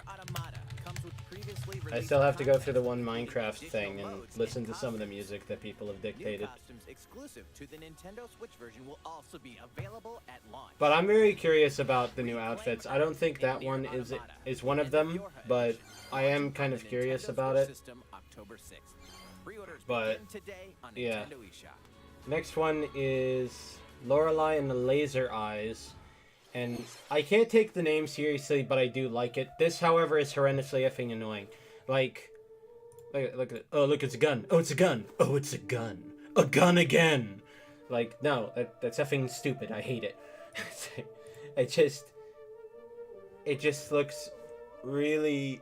Speaker 1: I still have to go through the one Minecraft thing and listen to some of the music that people have dictated. But I'm very curious about the new outfits. I don't think that one is one of them, but I am kind of curious about it. But, yeah. Next one is Lorelei and the Laser Eyes. And I can't take the name seriously, but I do like it. This, however, is horrendously effing annoying. Like, look at it. Oh, look, it's a gun. Oh, it's a gun. Oh, it's a gun. A gun again. Like, no, that's effing stupid. I hate it. It just looks really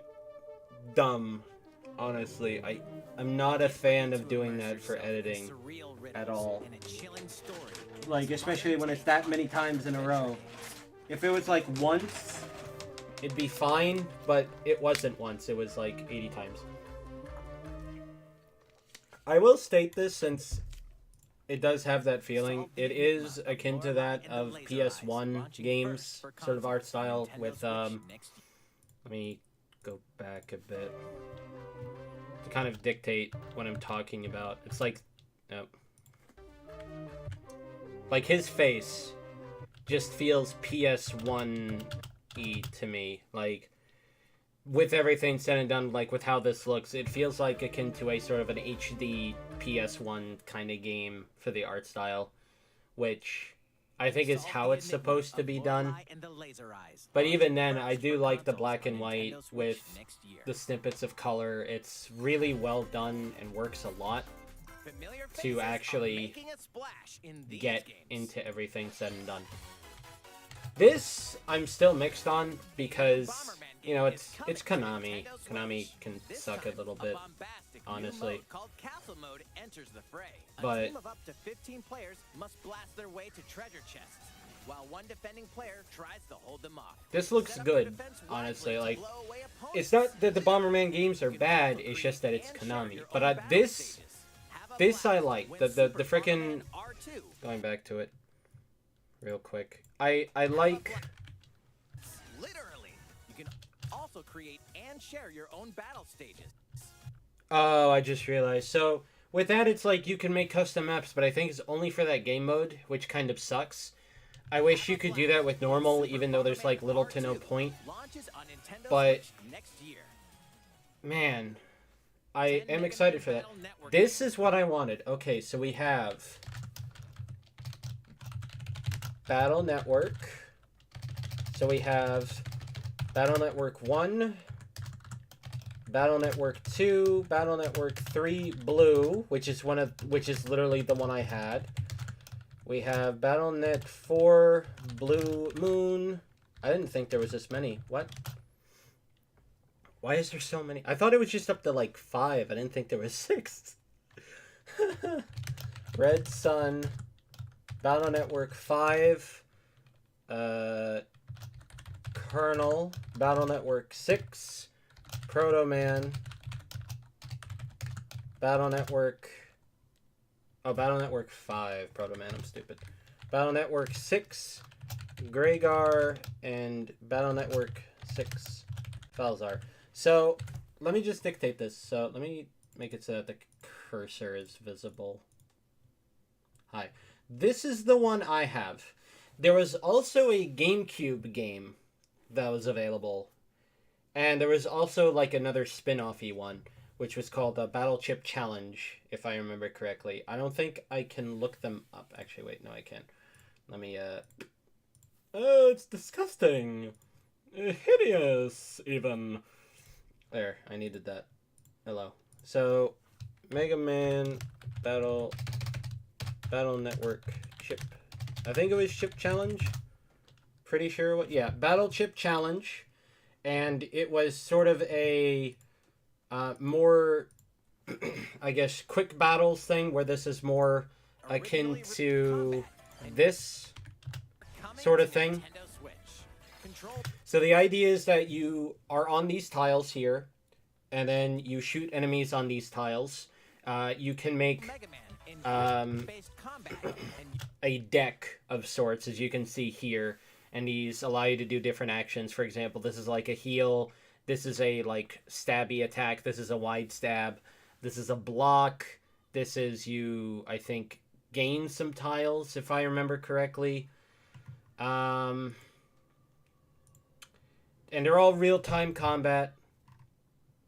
Speaker 1: dumb. Honestly, I'm not a fan of doing that for editing at all. Like, especially when it's that many times in a row. If it was like once, it'd be fine, but it wasn't once. It was like 80 times. I will state this since it does have that feeling. It is akin to that of PS1 games, sort of art style with, let me go back a bit to kind of dictate what I'm talking about. It's like, like his face just feels PS1-y to me. Like, with everything said and done, like with how this looks, it feels like akin to a sort of an HD PS1 kind of game for the art style, which I think is how it's supposed to be done. But even then, I do like the black and white with the snippets of color. It's really well done and works a lot to actually get into everything said and done. This, I'm still mixed on because, you know, it's Konami. Konami can suck a little bit, honestly. But
Speaker 4: Up to 15 players must blast their way to treasure chests, while one defending player tries to hold them off.
Speaker 1: this looks good, honestly. Like, it's not that the Bomberman games are bad, it's just that it's Konami. But this I like. The frickin'... Going back to it real quick. I like...
Speaker 4: Literally, you can also create and share your own battle stages.
Speaker 1: Oh, I just realized. So, with that, it's like you can make custom maps, but I think it's only for that game mode, which kind of sucks. I wish you could do that with normal, even though there's, like, little to no point. But, man, I am excited for that. This is what I wanted. Okay, so we have Battle Network. So we have Battle Network 1, Battle Network 2, Battle Network 3 Blue, which is literally the one I had. We have BattleNet 4 Blue Moon. I didn't think there was this many. What? Why is there so many? I thought it was just up to like 5. I didn't think there was 6. Red Sun, Battle Network 5, Colonel, Battle Network 6, Proto Man, Battle Network 5, Proto Man, I'm stupid. Battle Network 6, Graygar, and Battle Network 6, Falzar. So, let me just dictate this. So, let me make it so that the cursor is visible. Hi. This is the one I have. There was also a GameCube game that was available. And there was also like another spin-off-y one, which was called the Battle Chip Challenge, if I remember correctly. I don't think I can look them up. Actually, wait, no, I can. Let me, Oh, it's disgusting. Hideous, even. There, I needed that. Hello. So, Mega Man Battle Network Chip. I think it was Chip Challenge. Pretty sure what? Yeah, Battle Chip Challenge. And it was sort of a more, I guess, quick battles thing, where this is more akin to this sort of thing. So the idea is that you are on these tiles here, and then you shoot enemies on these tiles. You can make a deck of sorts, as you can see here, and these allow you to do different actions. For example, this is like a heal, this is a like stabby attack, this is a wide stab, this is a block, this is you, I think, gain some tiles, if I remember correctly. And they're all real-time combat,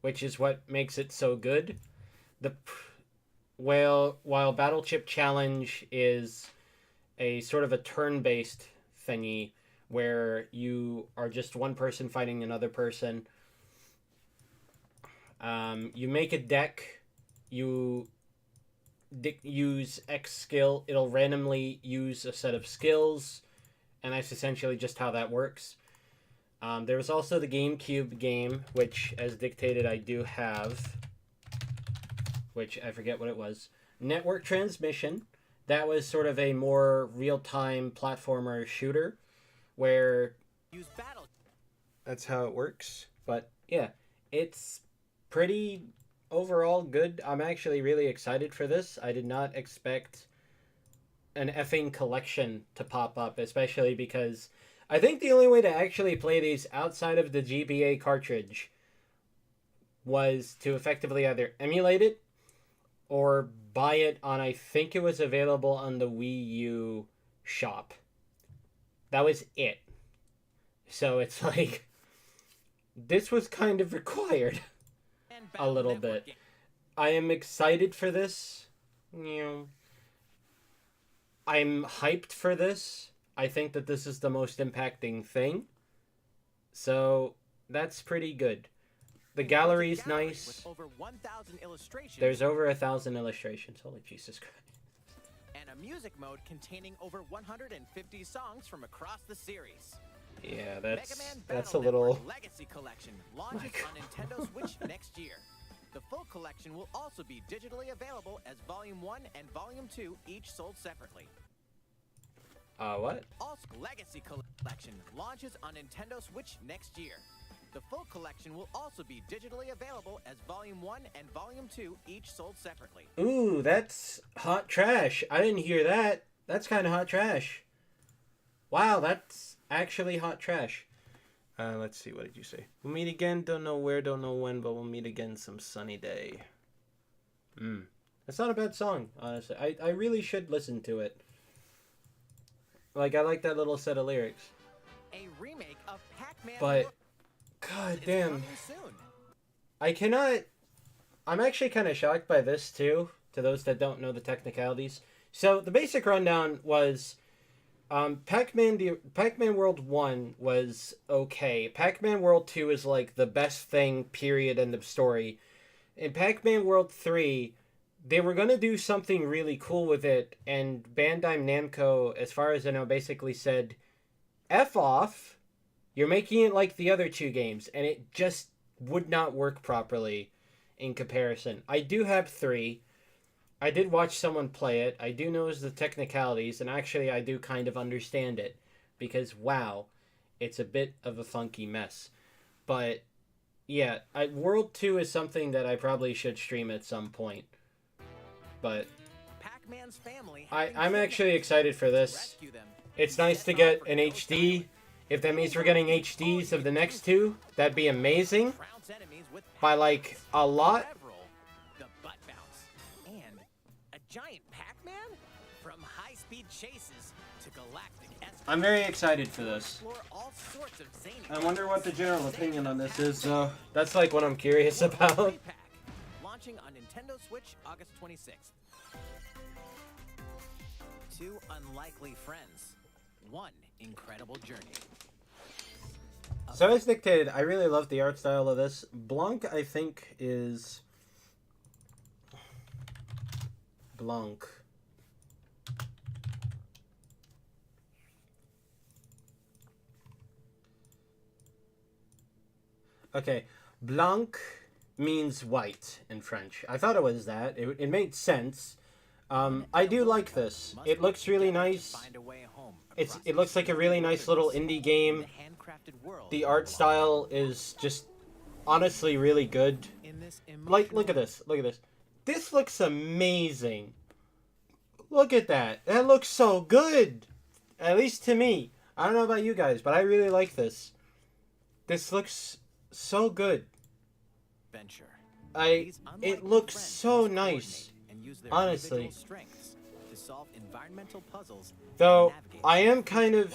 Speaker 1: which is what makes it so good. While Battle Chip Challenge is a sort of a turn-based thingy where you are just one person fighting another person. You make a deck, you use X skill, it'll randomly use a set of skills, and that's essentially just how that works. There was also the GameCube game, which, as dictated, I do have, which I forget what it was. Network Transmission. That was sort of a more real-time platformer shooter, where that's how it works. But yeah, it's pretty overall good. I'm actually really excited for this. I did not expect an effing collection to pop up, especially because I think the only way to actually play these outside of the GBA cartridge was to effectively either emulate it or buy it on, I think it was available on the Wii U shop. That was it. So it's like, this was kind of required a little bit. I am excited for this. You know, I'm hyped for this. I think that this is the most impacting thing. So that's pretty good. The gallery's nice. There's over 1,000 illustrations. Holy Jesus Christ.
Speaker 4: And a music mode containing over 150 songs from across the series.
Speaker 1: Yeah, that's a little...
Speaker 4: Legacy Collection launches on Nintendo Switch next year. The full collection will also be digitally available as Volume 1 and Volume 2, each sold separately.
Speaker 1: What?
Speaker 4: Also, Legacy Collection launches on Nintendo Switch next year. The full collection will also be digitally available as Volume 1 and Volume 2, each sold separately.
Speaker 1: Ooh, that's hot trash. I didn't hear that. That's kind of hot trash. Wow, that's actually hot trash. Let's see, what did you say? We'll meet again, don't know where, don't know when, but we'll meet again some sunny day. That's not a bad song, honestly. I really should listen to it. Like, I like that little set of lyrics.
Speaker 4: A remake of Pac-Man.
Speaker 1: But, god damn. I'm actually kind of shocked by this, too, to those that don't know the technicalities. So, the basic rundown was... Pac-Man World 1 was okay. Pac-Man World 2 is like the best thing, period, in the story. In Pac-Man World 3, they were going to do something really cool with it, and Bandai Namco, as far as I know, basically said, F off, you're making it like the other two games, and it just would not work properly in comparison. I do have 3. I did watch someone play it. I do know the technicalities, and actually I do kind of understand it. Because, wow, it's a bit of a funky mess. But, yeah, World 2 is something that I probably should stream at some point. But, I'm actually excited for this. It's nice to get an HD. If that means we're getting HDs of the next 2, that'd be amazing. By, like, a lot.
Speaker 4: Giant Pac-Man? From high-speed chases to galactic escapades.
Speaker 1: I'm very excited for this. I wonder what the general opinion on this is, though. That's like what I'm curious about.
Speaker 4: Launching on Nintendo Switch August 26th. 2 unlikely friends. 1 incredible journey.
Speaker 1: So as dictated, I really love the art style of this. Blanc, I think, is... Blanc. Okay, blanc means white in French. I thought it was that. It made sense. I do like this. It looks really nice. It looks like a really nice little indie game. The art style is just honestly really good. Like, look at this. Look at this. This looks amazing. Look at that. That looks so good. At least to me. I don't know about you guys, but I really like this. This looks so good. It looks so nice. Honestly. Though, I am kind of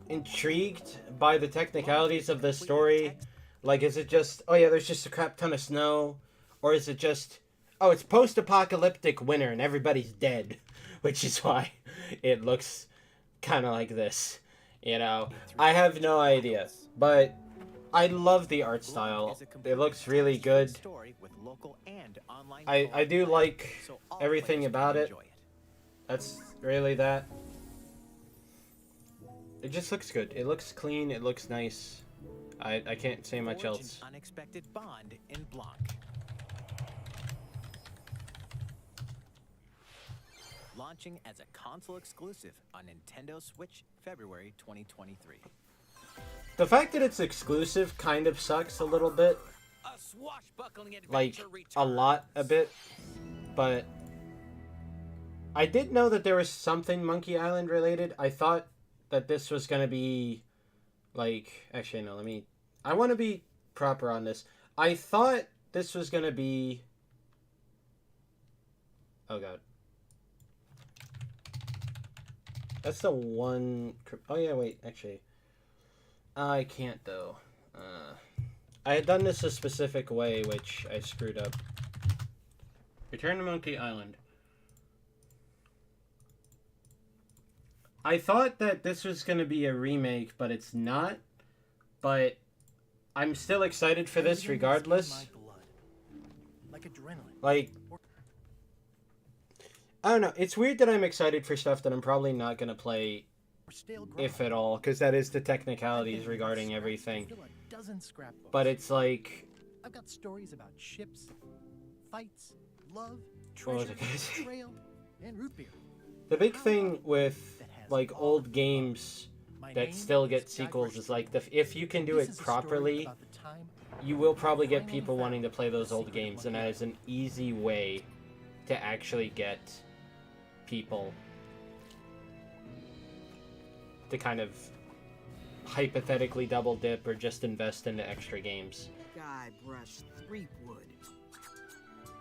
Speaker 1: intrigued by the technicalities of this story. Like, is it just, oh yeah, there's just a crap ton of snow? Or is it just... Oh, it's post-apocalyptic winter and everybody's dead. which is why it looks kind of like this. You know, I have no idea, but I love the art style. It looks really good. I do like everything about it. That's really that. It just looks good. It looks clean. It looks nice. I can't say much else.
Speaker 4: Unexpected bond in Blanc. Launching as a console exclusive on Nintendo Switch, February 2023.
Speaker 1: The fact that it's exclusive kind of sucks a little bit. Like, a bit. But I did know that there was something Monkey Island related. I thought that this was going to be, like... Actually, no, I want to be proper on this. I thought this was going to be... Oh, God. That's the one... Oh, yeah, wait, actually. I can't, though. I had done this a specific way, which I screwed up. Return to Monkey Island. I thought that this was going to be a remake, but it's not. But I'm still excited for this regardless. Like, I don't know. It's weird that I'm excited for stuff that I'm probably not going to play, if at all, because that is the technicalities regarding everything. But it's like...
Speaker 6: I've got stories about ships, fights, love,
Speaker 1: What was
Speaker 6: treasure,
Speaker 1: I gonna say?
Speaker 6: betrayal, and root beer.
Speaker 1: The big thing with, like, old games that still get sequels is, like, if you can do it properly, you will probably get people wanting to play those old games, and that is an easy way to actually get people to kind of hypothetically double dip or just invest into extra games.
Speaker 7: Guy brushed 3 wood.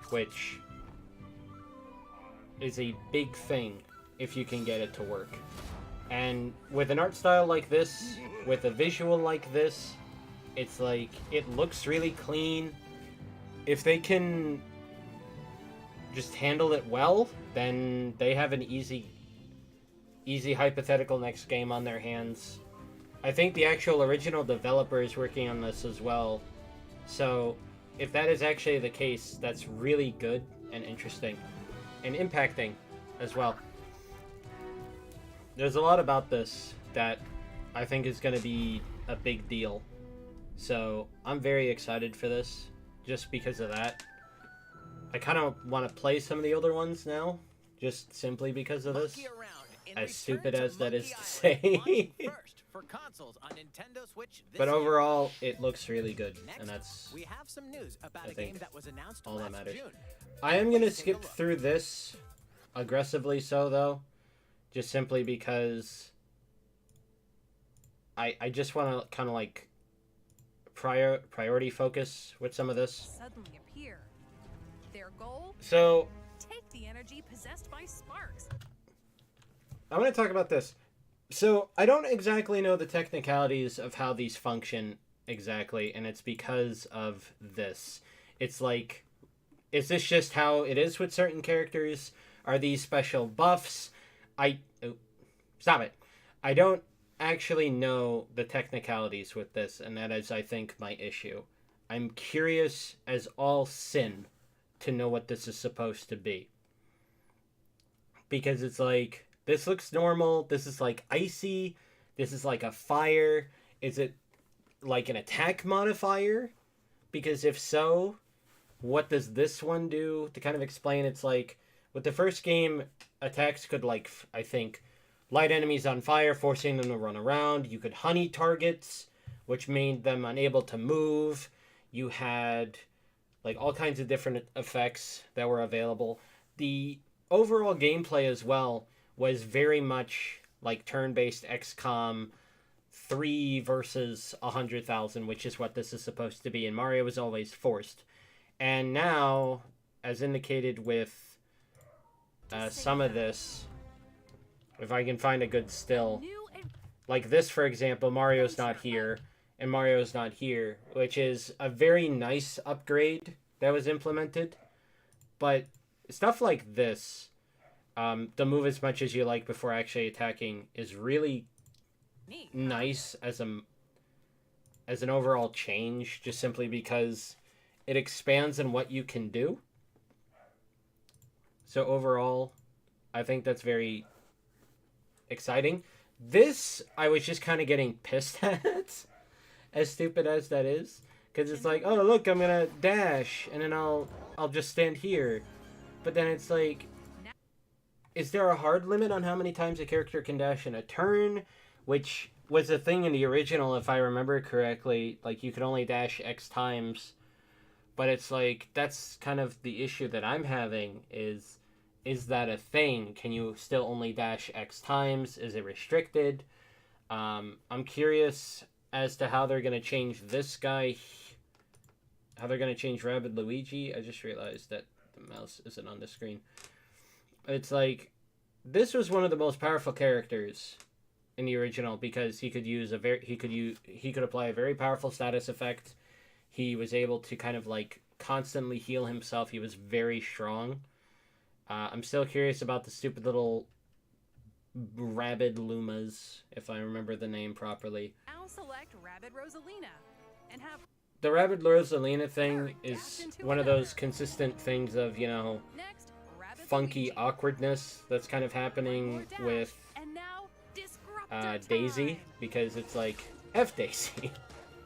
Speaker 1: Which is a big thing if you can get it to work. And with an art style like this, with a visual like this, it's like, it looks really clean. If they can just handle it well, then they have an easy hypothetical next game on their hands. I think the actual original developer is working on this as well. So, if that is actually the case, that's really good and interesting. And impacting as well. There's a lot about this that I think is going to be a big deal. So, I'm very excited for this, just because of that. I kind of want to play some of the older ones now, just simply because of this. As stupid as that is to say. But overall, it looks really good, and that's, I think, all that matters. I am going to skip through this, aggressively so, though, just simply because I just want to kind of, like, priority focus with some of this.
Speaker 5: Suddenly appear. Their goal?
Speaker 1: So,
Speaker 5: Take the energy possessed by sparks.
Speaker 1: I want to talk about this. So, I don't exactly know the technicalities of how these function exactly, and it's because of this. It's like, is this just how it is with certain characters? Are these special buffs? Stop it. I don't actually know the technicalities with this, and that is, I think, my issue. I'm curious as all sin to know what this is supposed to be. Because it's like, this looks normal, this is like icy, this is like a fire. Is it like an attack modifier? Because if so, what does this one do? To kind of explain, it's like, with the first game, attacks could, like, I think, light enemies on fire, forcing them to run around. You could honey targets, which made them unable to move. You had, like, all kinds of different effects that were available. The overall gameplay as well was very much like turn-based XCOM 3 versus 100,000, which is what this is supposed to be, and Mario was always forced. And now, as indicated with some of this, if I can find a good still, like this, for example, Mario's not here, and Mario's not here, which is a very nice upgrade that was implemented. But stuff like this, the move as much as you like before actually attacking is really nice as an overall change, just simply because it expands on what you can do. So overall, I think that's very exciting. This, I was just kind of getting pissed at, as stupid as that is. Because it's like, oh, look, I'm going to dash, and then I'll just stand here. But then it's like, is there a hard limit on how many times a character can dash in a turn? Which was a thing in the original, if I remember correctly. Like, you could only dash X times. But it's like, that's kind of the issue that I'm having, is that a thing? Can you still only dash X times? Is it restricted? I'm curious as to how they're going to change this guy. How they're going to change Rabbid Luigi. I just realized that the mouse isn't on the screen. It's like, this was one of the most powerful characters in the original because he could apply a very powerful status effect. He was able to kind of like constantly heal himself. He was very strong. I'm still curious about the stupid little Rabbid Lumas, if I remember the name properly.
Speaker 5: Now select Rabbid Rosalina and have
Speaker 1: the Rabbid Rosalina thing is one of those consistent things of, you know, funky awkwardness that's kind of happening with Daisy, because it's like, F Daisy.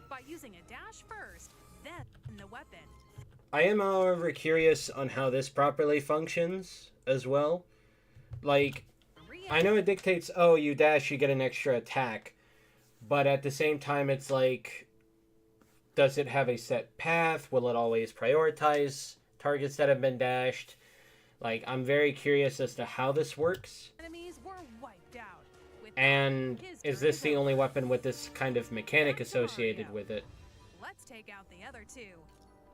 Speaker 5: By using a dash first, then the weapon.
Speaker 1: I am, however, curious on how this properly functions as well. Like, I know it dictates, oh, you dash, you get an extra attack. But at the same time, it's like, does it have a set path? Will it always prioritize targets that have been dashed? Like, I'm very curious as to how this works.
Speaker 5: Enemies were wiped out.
Speaker 1: And is this the only weapon with this kind of mechanic associated with it?
Speaker 5: Let's take out the other two.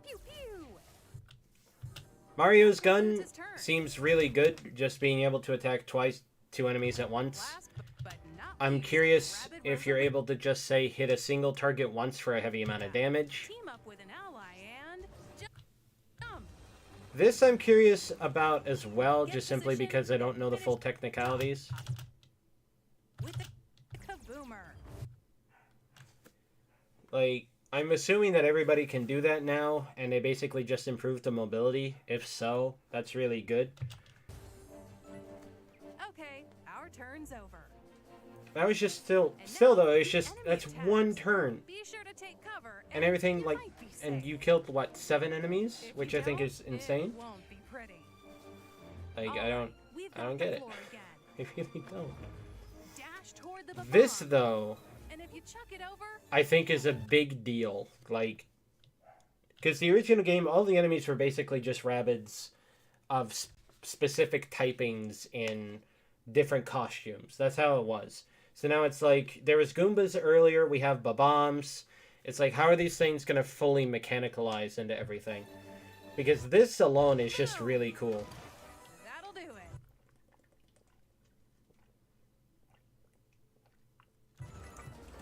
Speaker 5: Pew pew.
Speaker 1: Mario's gun seems really good, just being able to attack two enemies at once. I'm curious if you're able to just, say, hit a single target once for a heavy amount of damage.
Speaker 5: Team up with an ally and jump.
Speaker 1: This I'm curious about as well, just simply because I don't know the full technicalities.
Speaker 5: With the kaboomer.
Speaker 1: Like, I'm assuming that everybody can do that now, and they basically just improved the mobility. If so, that's really good.
Speaker 5: Okay, our turn's over.
Speaker 1: That was just still though, it's just, that's one turn.
Speaker 5: Be sure to take cover
Speaker 1: and everything, like, and you killed, what, 7 enemies? Which I think is insane.
Speaker 5: It won't be pretty.
Speaker 1: Like, I don't get it. I really don't.
Speaker 5: Dash toward the
Speaker 1: This, though,
Speaker 5: and if you chuck it over,
Speaker 1: I think is a big deal. Like, because the original game, all the enemies were basically just Rabbids of specific typings in different costumes. That's how it was. So now it's like, there was Goombas earlier, we have Bob-ombs. It's like, how are these things going to fully mechanicalize into everything? Because this alone is just really cool.
Speaker 5: That'll do it.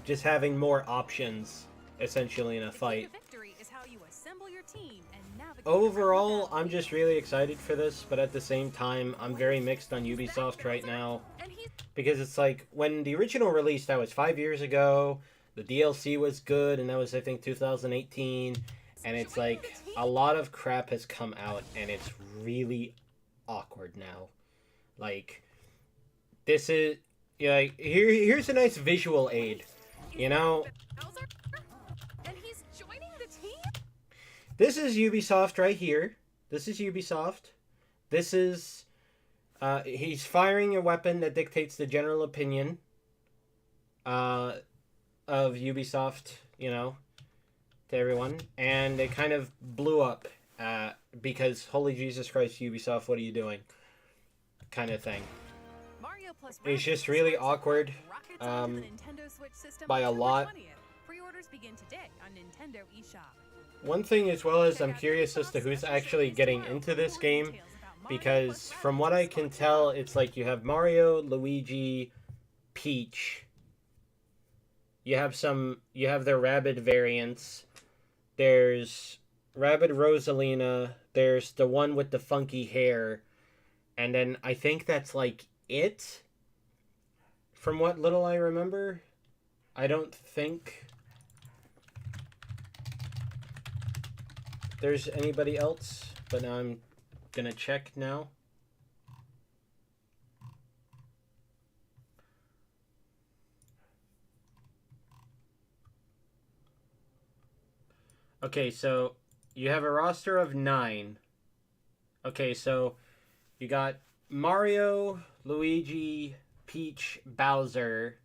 Speaker 1: Just having more options, essentially, in a fight.
Speaker 5: Victory is how you assemble your team and navigate.
Speaker 1: Overall, I'm just really excited for this, but at the same time, I'm very mixed on Ubisoft right now. Because it's like, when the original released, that was 5 years ago, the DLC was good, and that was, I think, 2018, and it's like, a lot of crap has come out, and it's really awkward now. Like, this is, like, here's a nice visual aid, you know?
Speaker 5: And he's joining the team?
Speaker 1: This is Ubisoft right here. This is Ubisoft. This is... he's firing a weapon that dictates the general opinion of Ubisoft, you know, to everyone. And it kind of blew up because, holy Jesus Christ, Ubisoft, what are you doing? Kind of thing. It's just really awkward by a lot.
Speaker 5: Pre-orders begin today on Nintendo eShop.
Speaker 1: One thing as well is I'm curious as to who's actually getting into this game. Because from what I can tell, it's like you have Mario, Luigi, Peach. You have their Rabbid variants. There's Rabbid Rosalina. There's the one with the funky hair. And then I think that's like it. From what little I remember, I don't think there's anybody else, but now I'm gonna check now. Okay, so you have a roster of 9. Okay, so you got Mario, Luigi, Peach, Bowser,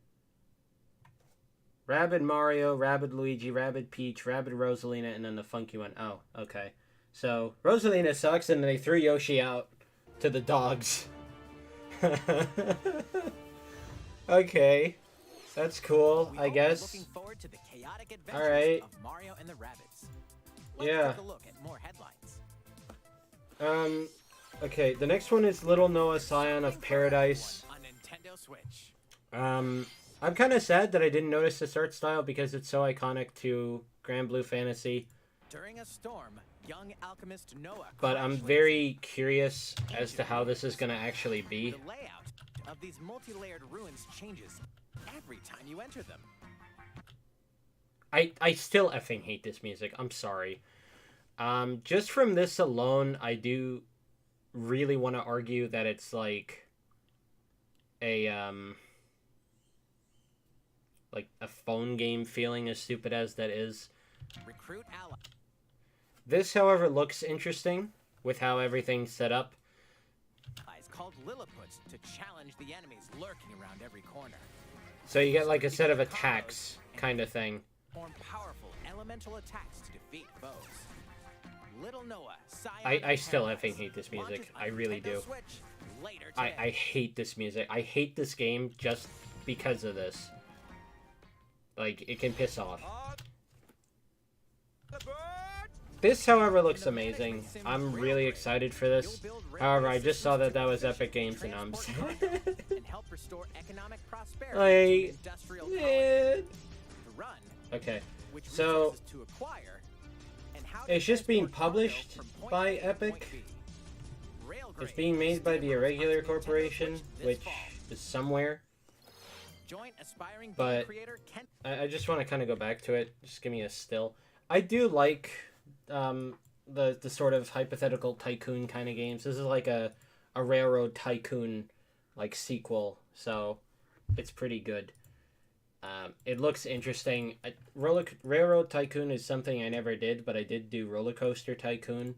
Speaker 1: Rabid Mario, Rabid Luigi, Rabid Peach, Rabid Rosalina, and then the funky one. Oh, okay. So Rosalina sucks, and they threw Yoshi out to the dogs. Okay. That's cool, I guess. Alright. Yeah. Okay, the next one is Little Noah Scion of Paradise. I'm kind of sad that I didn't notice this art style because it's so iconic to Grand Blue Fantasy.
Speaker 4: During a storm, young alchemist Noah,
Speaker 1: but I'm very curious as to how this is going to actually be.
Speaker 4: The layout of these multi-layered ruins changes every time you enter them.
Speaker 1: I still effing hate this music. I'm sorry. Just from this alone, I do really want to argue that it's like a phone game feeling, as stupid as that is.
Speaker 4: Recruit ally.
Speaker 1: This, however, looks interesting with how everything's set up.
Speaker 4: It's called Lilliput to challenge the enemies lurking around every corner.
Speaker 1: So you get like a set of attacks kind of thing.
Speaker 4: Form powerful elemental attacks to defeat foes. Little Noah,
Speaker 1: I still effing hate this music. I really do. I hate this music. I hate this game just because of this. Like, it can piss off. This, however, looks amazing. I'm really excited for this. However, I just saw that that was Epic Games, and I'm sad. Like, man. Okay, so it's just being published by Epic. It's being made by the Irregular Corporation, which is somewhere. But I just want to kind of go back to it. Just give me a still. I do like the sort of hypothetical tycoon kind of games. This is like a Railroad Tycoon like sequel, so it's pretty good. It looks interesting. Railroad Tycoon is something I never did, but I did do Roller Coaster Tycoon.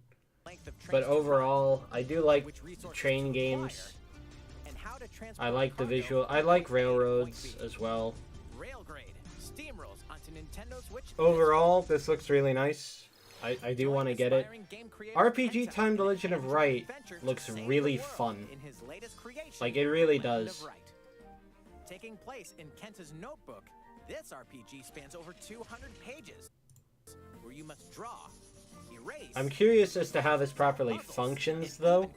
Speaker 1: But overall, I do like train games. I like the visual. I like railroads as well. Overall, this looks really nice. I do want to get it. RPG Time: The Legend of Wright looks really fun. Like, it really does.
Speaker 4: Taking place in Kenta's notebook, this RPG spans over 200 pages, where you must draw, erase.
Speaker 1: I'm curious as to how this properly functions, though.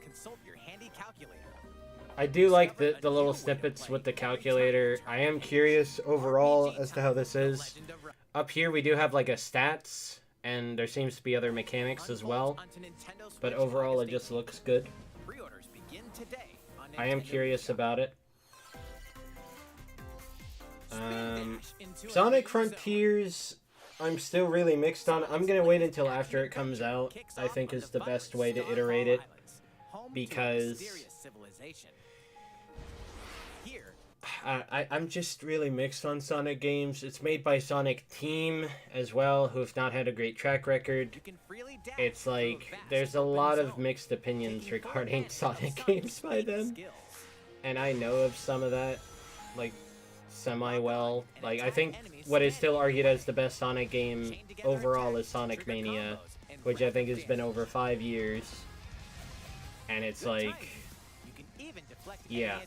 Speaker 1: I do like the little snippets with the calculator. I am curious overall as to how this is. Up here we do have like a stats, and there seems to be other mechanics as well. But overall it just looks good. I am curious about it. Sonic Frontiers, I'm still really mixed on. I'm gonna wait until after it comes out, I think is the best way to iterate it. Because I'm just really mixed on Sonic games. It's made by Sonic Team as well, who have not had a great track record. It's like, there's a lot of mixed opinions regarding Sonic games by them. And I know of some of that, like, semi-well. Like, I think what is still argued as the best Sonic game overall is Sonic Mania, which I think has been over 5 years. And it's like, yeah.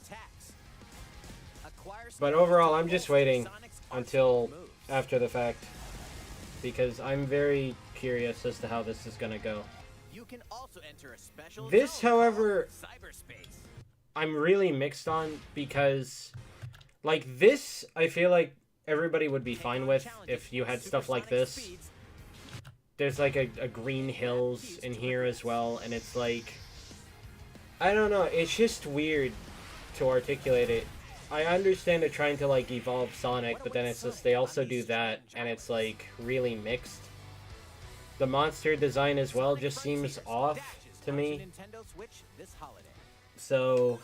Speaker 1: But overall, I'm just waiting until after the fact, because I'm very curious as to how this is gonna go. This, however, I'm really mixed on, because like this, I feel like everybody would be fine with if you had stuff like this. There's like a green hills in here as well, and it's like, I don't know. It's just weird to articulate it. I understand they're trying to like evolve Sonic, but then it's just they also do that, and it's like really mixed. The monster design as well just seems off to me. So,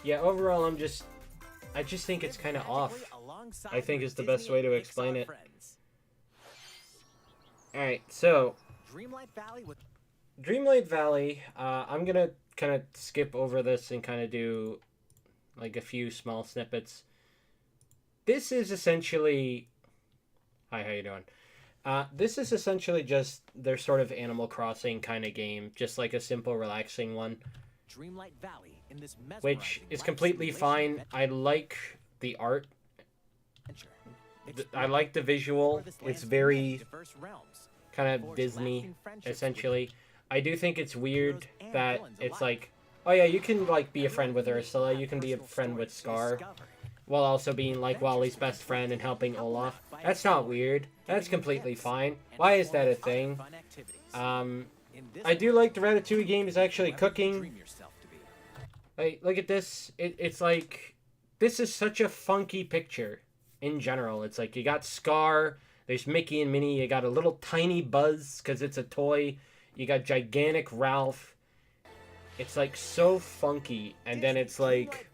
Speaker 1: yeah, overall I just think it's kind of off. I think is the best way to explain it. Alright, so Dreamlight Valley, I'm gonna kind of skip over this and kind of do like a few small snippets. This is essentially... Hi, how you doing? This is essentially just their sort of Animal Crossing kind of game, just like a simple, relaxing one.
Speaker 4: Dreamlight Valley in this
Speaker 1: which is completely fine. I like the art. I like the visual. It's very kind of Disney, essentially. I do think it's weird that it's like, oh yeah, you can like be a friend with Ursula, you can be a friend with Scar, while also being like Wally's best friend and helping Olaf. That's not weird. That's completely fine. Why is that a thing? I do like the Ratatouille game is actually cooking. Like, look at this. It's like, this is such a funky picture in general. It's like you got Scar, there's Mickey and Minnie, you got a little tiny Buzz because it's a toy, you got gigantic Ralph. It's like so funky, and then it's like...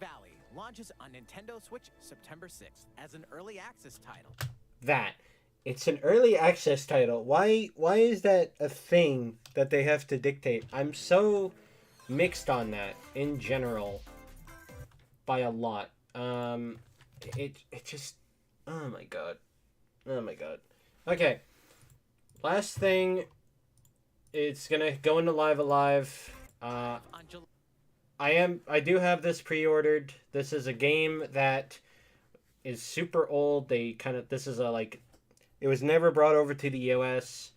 Speaker 4: launches on Nintendo Switch September 6th as an early access title.
Speaker 1: That. It's an early access title. Why is that a thing that they have to dictate? I'm so mixed on that in general by a lot. It just... Oh my god. Oh my god. Okay. Last thing. It's gonna go into Live Alive. I do have this pre-ordered. This is a game that is super old. This is a like, it was never brought over to the US.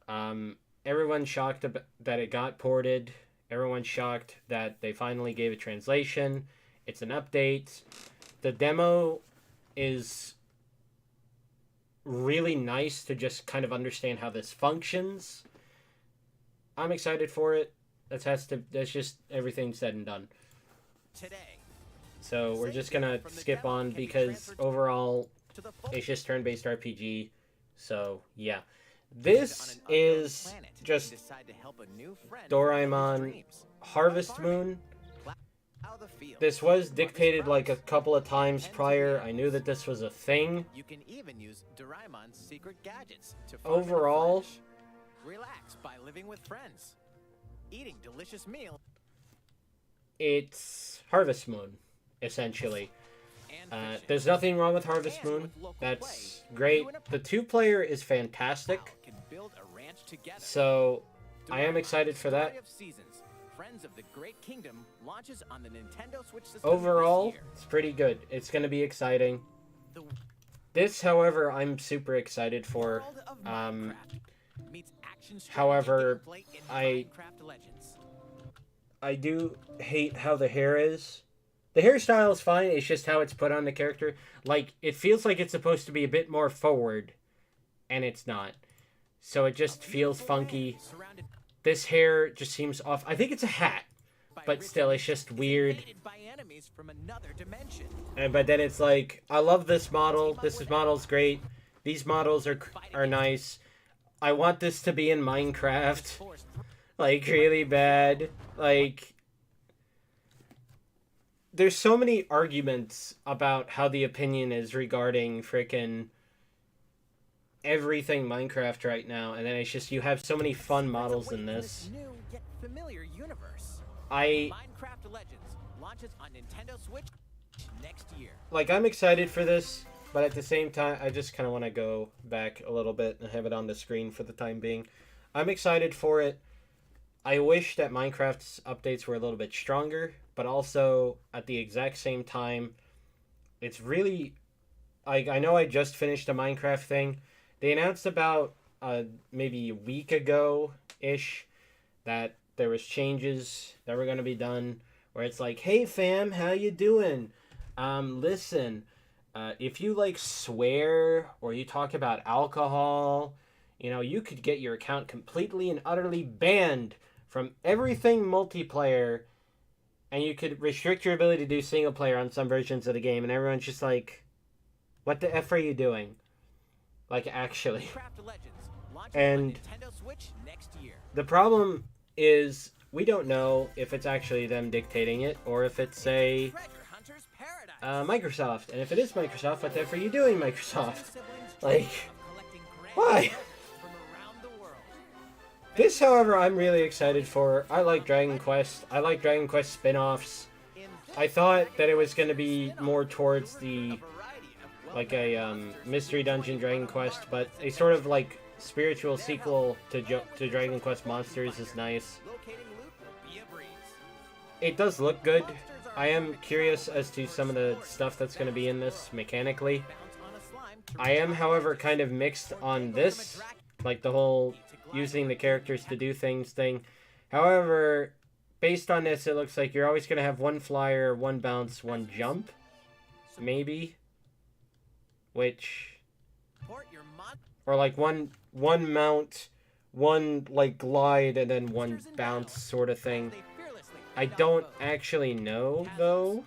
Speaker 1: Everyone's shocked that it got ported. Everyone's shocked that they finally gave a translation. It's an update. The demo is really nice to just kind of understand how this functions. I'm excited for it. That's just everything said and done. So we're just gonna skip on because overall it's just turn-based RPG. So yeah. This is just Doraemon Harvest Moon. This was dictated like a couple of times prior. I knew that this was a thing.
Speaker 4: You can even use Doraemon's secret gadgets to
Speaker 1: overall
Speaker 4: relax by living with friends. Eating delicious meals.
Speaker 1: It's Harvest Moon, essentially. There's nothing wrong with Harvest Moon. That's great. The two-player is fantastic. So, I am excited for that.
Speaker 4: Friends of the Great Kingdom launches on the Nintendo Switch system.
Speaker 1: Overall, it's pretty good. It's going to be exciting. This, however, I'm super excited for. However, I do hate how the hair is. The hairstyle is fine, it's just how it's put on the character. Like, it feels like it's supposed to be a bit more forward, and it's not. So it just feels funky. This hair just seems off. I think it's a hat, but still, it's just weird. But then it's like, I love this model. This model's great. These models are nice. I want this to be in Minecraft. Like, really bad. Like, there's so many arguments about how the opinion is regarding frickin' everything Minecraft right now, and then it's just, you have so many fun models in this.
Speaker 4: Minecraft Legends launches on Nintendo Switch next year.
Speaker 1: Like, I'm excited for this, but at the same time, I just kind of want to go back a little bit and have it on the screen for the time being. I'm excited for it. I wish that Minecraft's updates were a little bit stronger, but also at the exact same time, it's really... I know I just finished a Minecraft thing. They announced about maybe a week ago-ish that there was changes that were going to be done, where it's like, hey fam, how you doing? Listen, if you like swear or you talk about alcohol, you know, you could get your account completely and utterly banned from everything multiplayer, and you could restrict your ability to do single player on some versions of the game, and everyone's just like, what the F are you doing? Like, actually. And the problem is, we don't know if it's actually them dictating it, or if it's, say, Microsoft. And if it is Microsoft, what the F are you doing, Microsoft? Like, why? This, however, I'm really excited for. I like Dragon Quest. I like Dragon Quest spin-offs. I thought that it was going to be more towards the, like a Mystery Dungeon Dragon Quest, but a sort of like spiritual sequel to Dragon Quest Monsters is nice. It does look good. I am curious as to some of the stuff that's going to be in this mechanically. I am, however, kind of mixed on this, like the whole using the characters to do things thing. However, based on this, it looks like you're always going to have one flyer, one bounce, one jump. Maybe. Which... Or like one mount, one like glide, and then one bounce sort of thing. I don't actually know, though.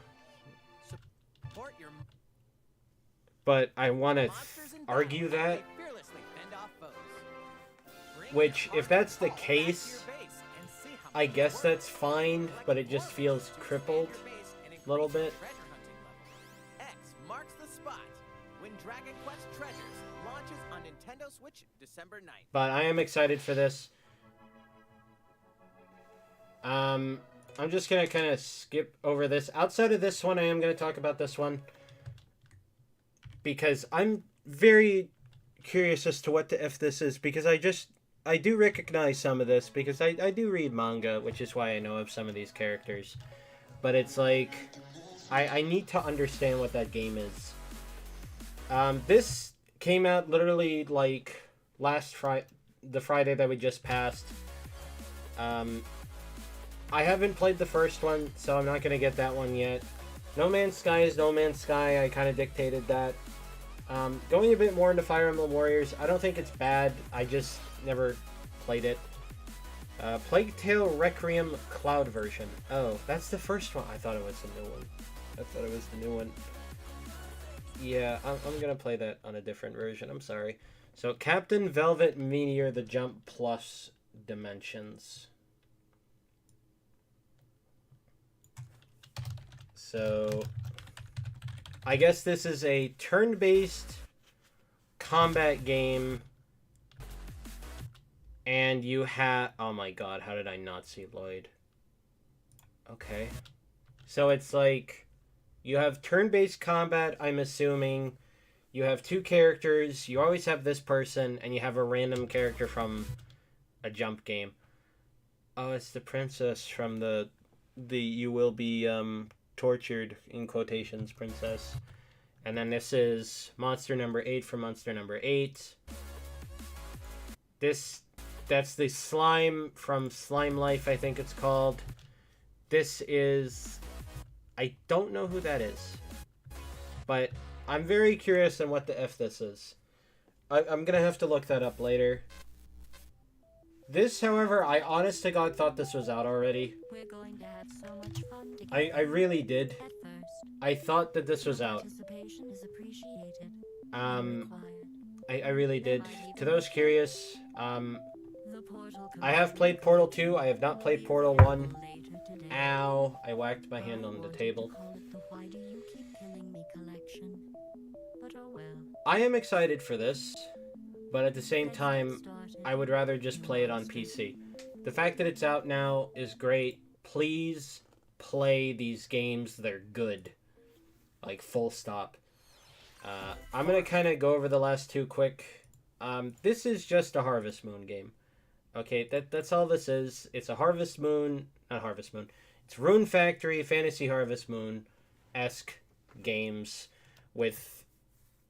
Speaker 1: But I want to argue that. Which, if that's the case, I guess that's fine, but it just feels crippled a little bit.
Speaker 4: X marks the spot when Dragon Quest Treasures launches on Nintendo Switch December 9th.
Speaker 1: But I am excited for this. I'm just going to kind of skip over this. Outside of this one, I am going to talk about this one. Because I'm very curious as to what the F this is. Because I do recognize some of this. Because I do read manga, which is why I know of some of these characters. But it's like, I need to understand what that game is. This came out literally like the Friday that we just passed. I haven't played the first one, so I'm not going to get that one yet. No Man's Sky is No Man's Sky. I kind of dictated that. Going a bit more into Fire Emblem Warriors, I don't think it's bad. I just never played it. Plague Tale Requiem Cloud version. Oh, that's the first one. I thought it was the new one. I thought it was the new one. Yeah, I'm going to play that on a different version. I'm sorry. So, Captain Velvet Meteor, the Jump Plus Dimensions. So, I guess this is a turn-based combat game. And you have... Oh my god, how did I not see Lloyd? Okay. So it's like... You have turn-based combat, I'm assuming. You have two characters. You always have this person. And you have a random character from a jump game. Oh, it's the princess from the you will be tortured, in quotations, princess. And then this is monster number 8 from monster number 8. That's the slime from Slime Life, I think it's called. This is... I don't know who that is. But I'm very curious on what the F this is. I'm going to have to look that up later. This, however, I honest to God thought this was out already.
Speaker 8: We're going to have so much fun together.
Speaker 1: I really did.
Speaker 8: At first,
Speaker 1: I thought that this was out.
Speaker 8: participation is appreciated.
Speaker 1: I really did. To those curious,
Speaker 8: The Portal
Speaker 1: I have played Portal 2. I have not played Portal 1. Ow. I whacked my hand on the table.
Speaker 8: Why do you keep killing me collection? But oh well.
Speaker 1: I am excited for this, but at the same time, I would rather just play it on PC. The fact that it's out now is great. Please play these games. They're good. Like, full stop. I'm going to kind of go over the last two quick. This is just a Harvest Moon game. Okay, that's all this is. It's a Harvest Moon... Not Harvest Moon. It's Rune Factory, Fantasy Harvest Moon-esque games with,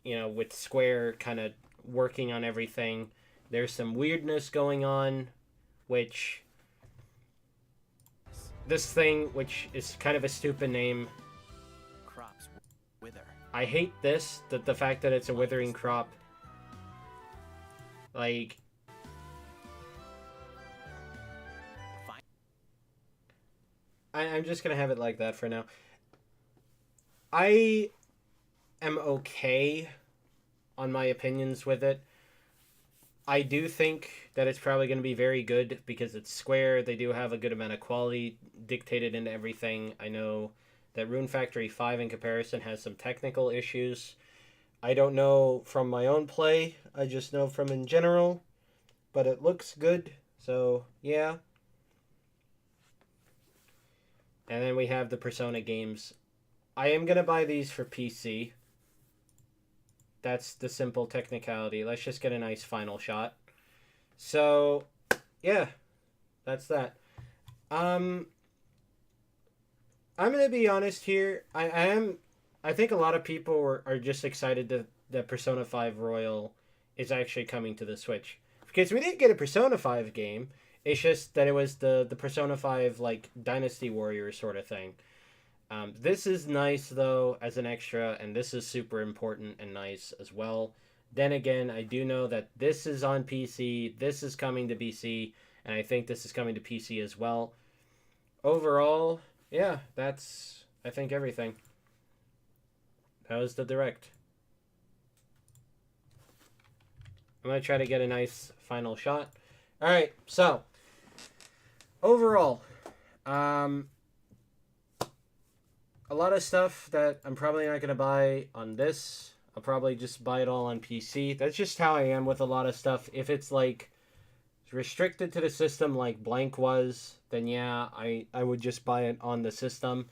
Speaker 1: you know, with Square kind of working on everything. There's some weirdness going on, which... This thing, which is kind of a stupid name.
Speaker 4: Crops wither.
Speaker 1: I hate this, the fact that it's a withering crop. Like... I'm just going to have it like that for now. I am okay on my opinions with it. I do think that it's probably going to be very good because it's Square. They do have a good amount of quality dictated into everything. I know that Rune Factory 5 in comparison has some technical issues. I don't know from my own play. I just know from in general. But it looks good. So, yeah. And then we have the Persona games. I am going to buy these for PC. That's the simple technicality. Let's just get a nice final shot. So, yeah. That's that. I'm going to be honest here. I think a lot of people are just excited that Persona 5 Royal is actually coming to the Switch. Because we didn't get a Persona 5 game. It's just that it was the Persona 5, like, Dynasty Warriors sort of thing. This is nice, though, as an extra, and this is super important and nice as well. Then again, I do know that this is on PC, this is coming to PC, and I think this is coming to PC as well. Overall, yeah, that's, I think, everything. That was the Direct. I'm going to try to get a nice final shot. Alright, so, overall, a lot of stuff that I'm probably not going to buy on this. I'll probably just buy it all on PC. That's just how I am with a lot of stuff. If it's, like, restricted to the system like Blank was, then yeah, I would just buy it on the system.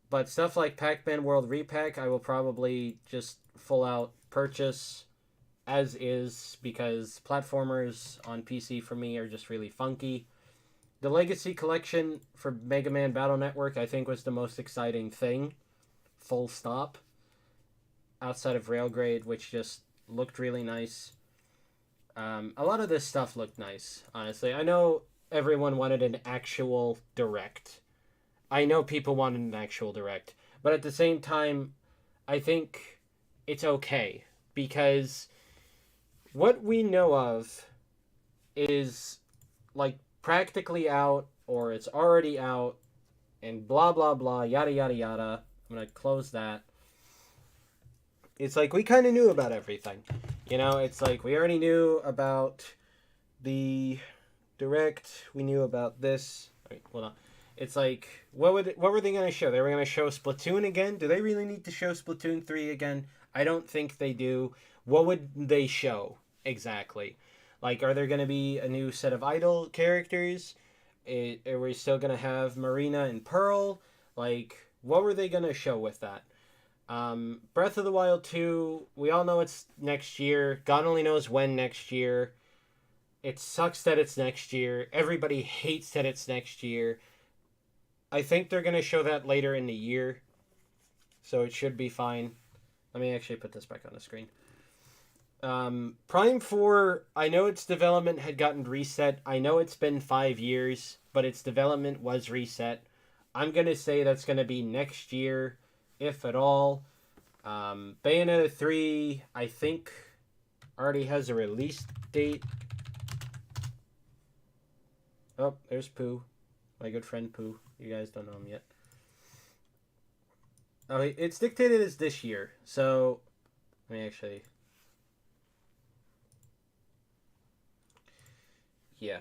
Speaker 1: But stuff like Pac-Man World Repack, I will probably just full out purchase as is, because platformers on PC for me are just really funky. The Legacy Collection for Mega Man Battle Network, I think, was the most exciting thing. Full stop. Outside of Railgrade, which just looked really nice. A lot of this stuff looked nice, honestly. I know everyone wanted an actual Direct. I know people wanted an actual Direct. But at the same time, I think it's okay. Because what we know of is, like, practically out, or it's already out, and blah, blah, blah, yada, yada, yada. I'm going to close that. It's like we kind of knew about everything. You know, it's like we already knew about the Direct. We knew about this. Wait, hold on. It's like, what were they going to show? They were going to show Splatoon again? Do they really need to show Splatoon 3 again? I don't think they do. What would they show exactly? Like, are there going to be a new set of idol characters? Are we still going to have Marina and Pearl? Like, what were they going to show with that? Breath of the Wild 2, we all know it's next year. God only knows when next year. It sucks that it's next year. Everybody hates that it's next year. I think they're going to show that later in the year. So it should be fine. Let me actually put this back on the screen. Prime 4, I know its development had gotten reset. I know it's been 5 years, but its development was reset. I'm going to say that's going to be next year, if at all. Bayonetta 3, I think, already has a release date. Oh, there's Pooh. My good friend Pooh. You guys don't know him yet. Oh, it's dictated as this year, so let me actually... Yeah.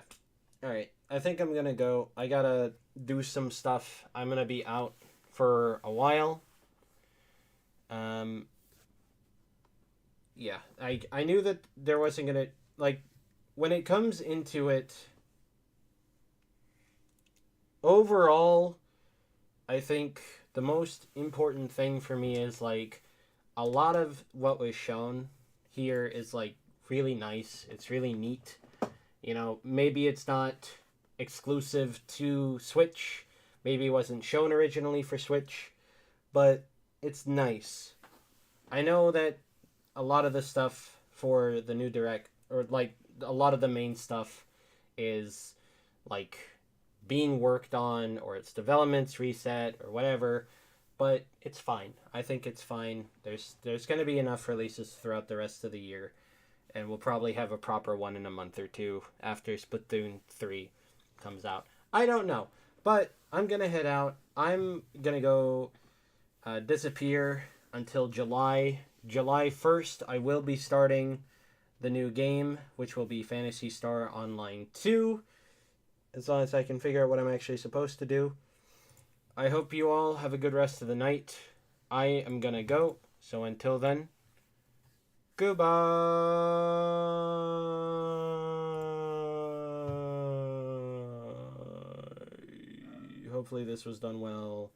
Speaker 1: Alright, I think I'm gonna go. I gotta do some stuff. I'm gonna be out for a while. Yeah, I knew that there wasn't gonna... Like, when it comes into it... Overall, I think the most important thing for me is, like, a lot of what was shown here is, like, really nice. It's really neat. You know, maybe it's not exclusive to Switch. Maybe it wasn't shown originally for Switch. But it's nice. I know that a lot of the stuff for the new Direct, or, like, a lot of the main stuff is, like, being worked on, or its development's reset, or whatever, but it's fine. I think it's fine. There's going to be enough releases throughout the rest of the year, and we'll probably have a proper one in a month or two after Splatoon 3 comes out. I don't know, but I'm going to head out. I'm going to go disappear until July. July 1st, I will be starting the new game, which will be Phantasy Star Online 2. As long as I can figure out what I'm actually supposed to do. I hope you all have a good rest of the night. I am going to go. So until then, goodbye. Hopefully this was done well.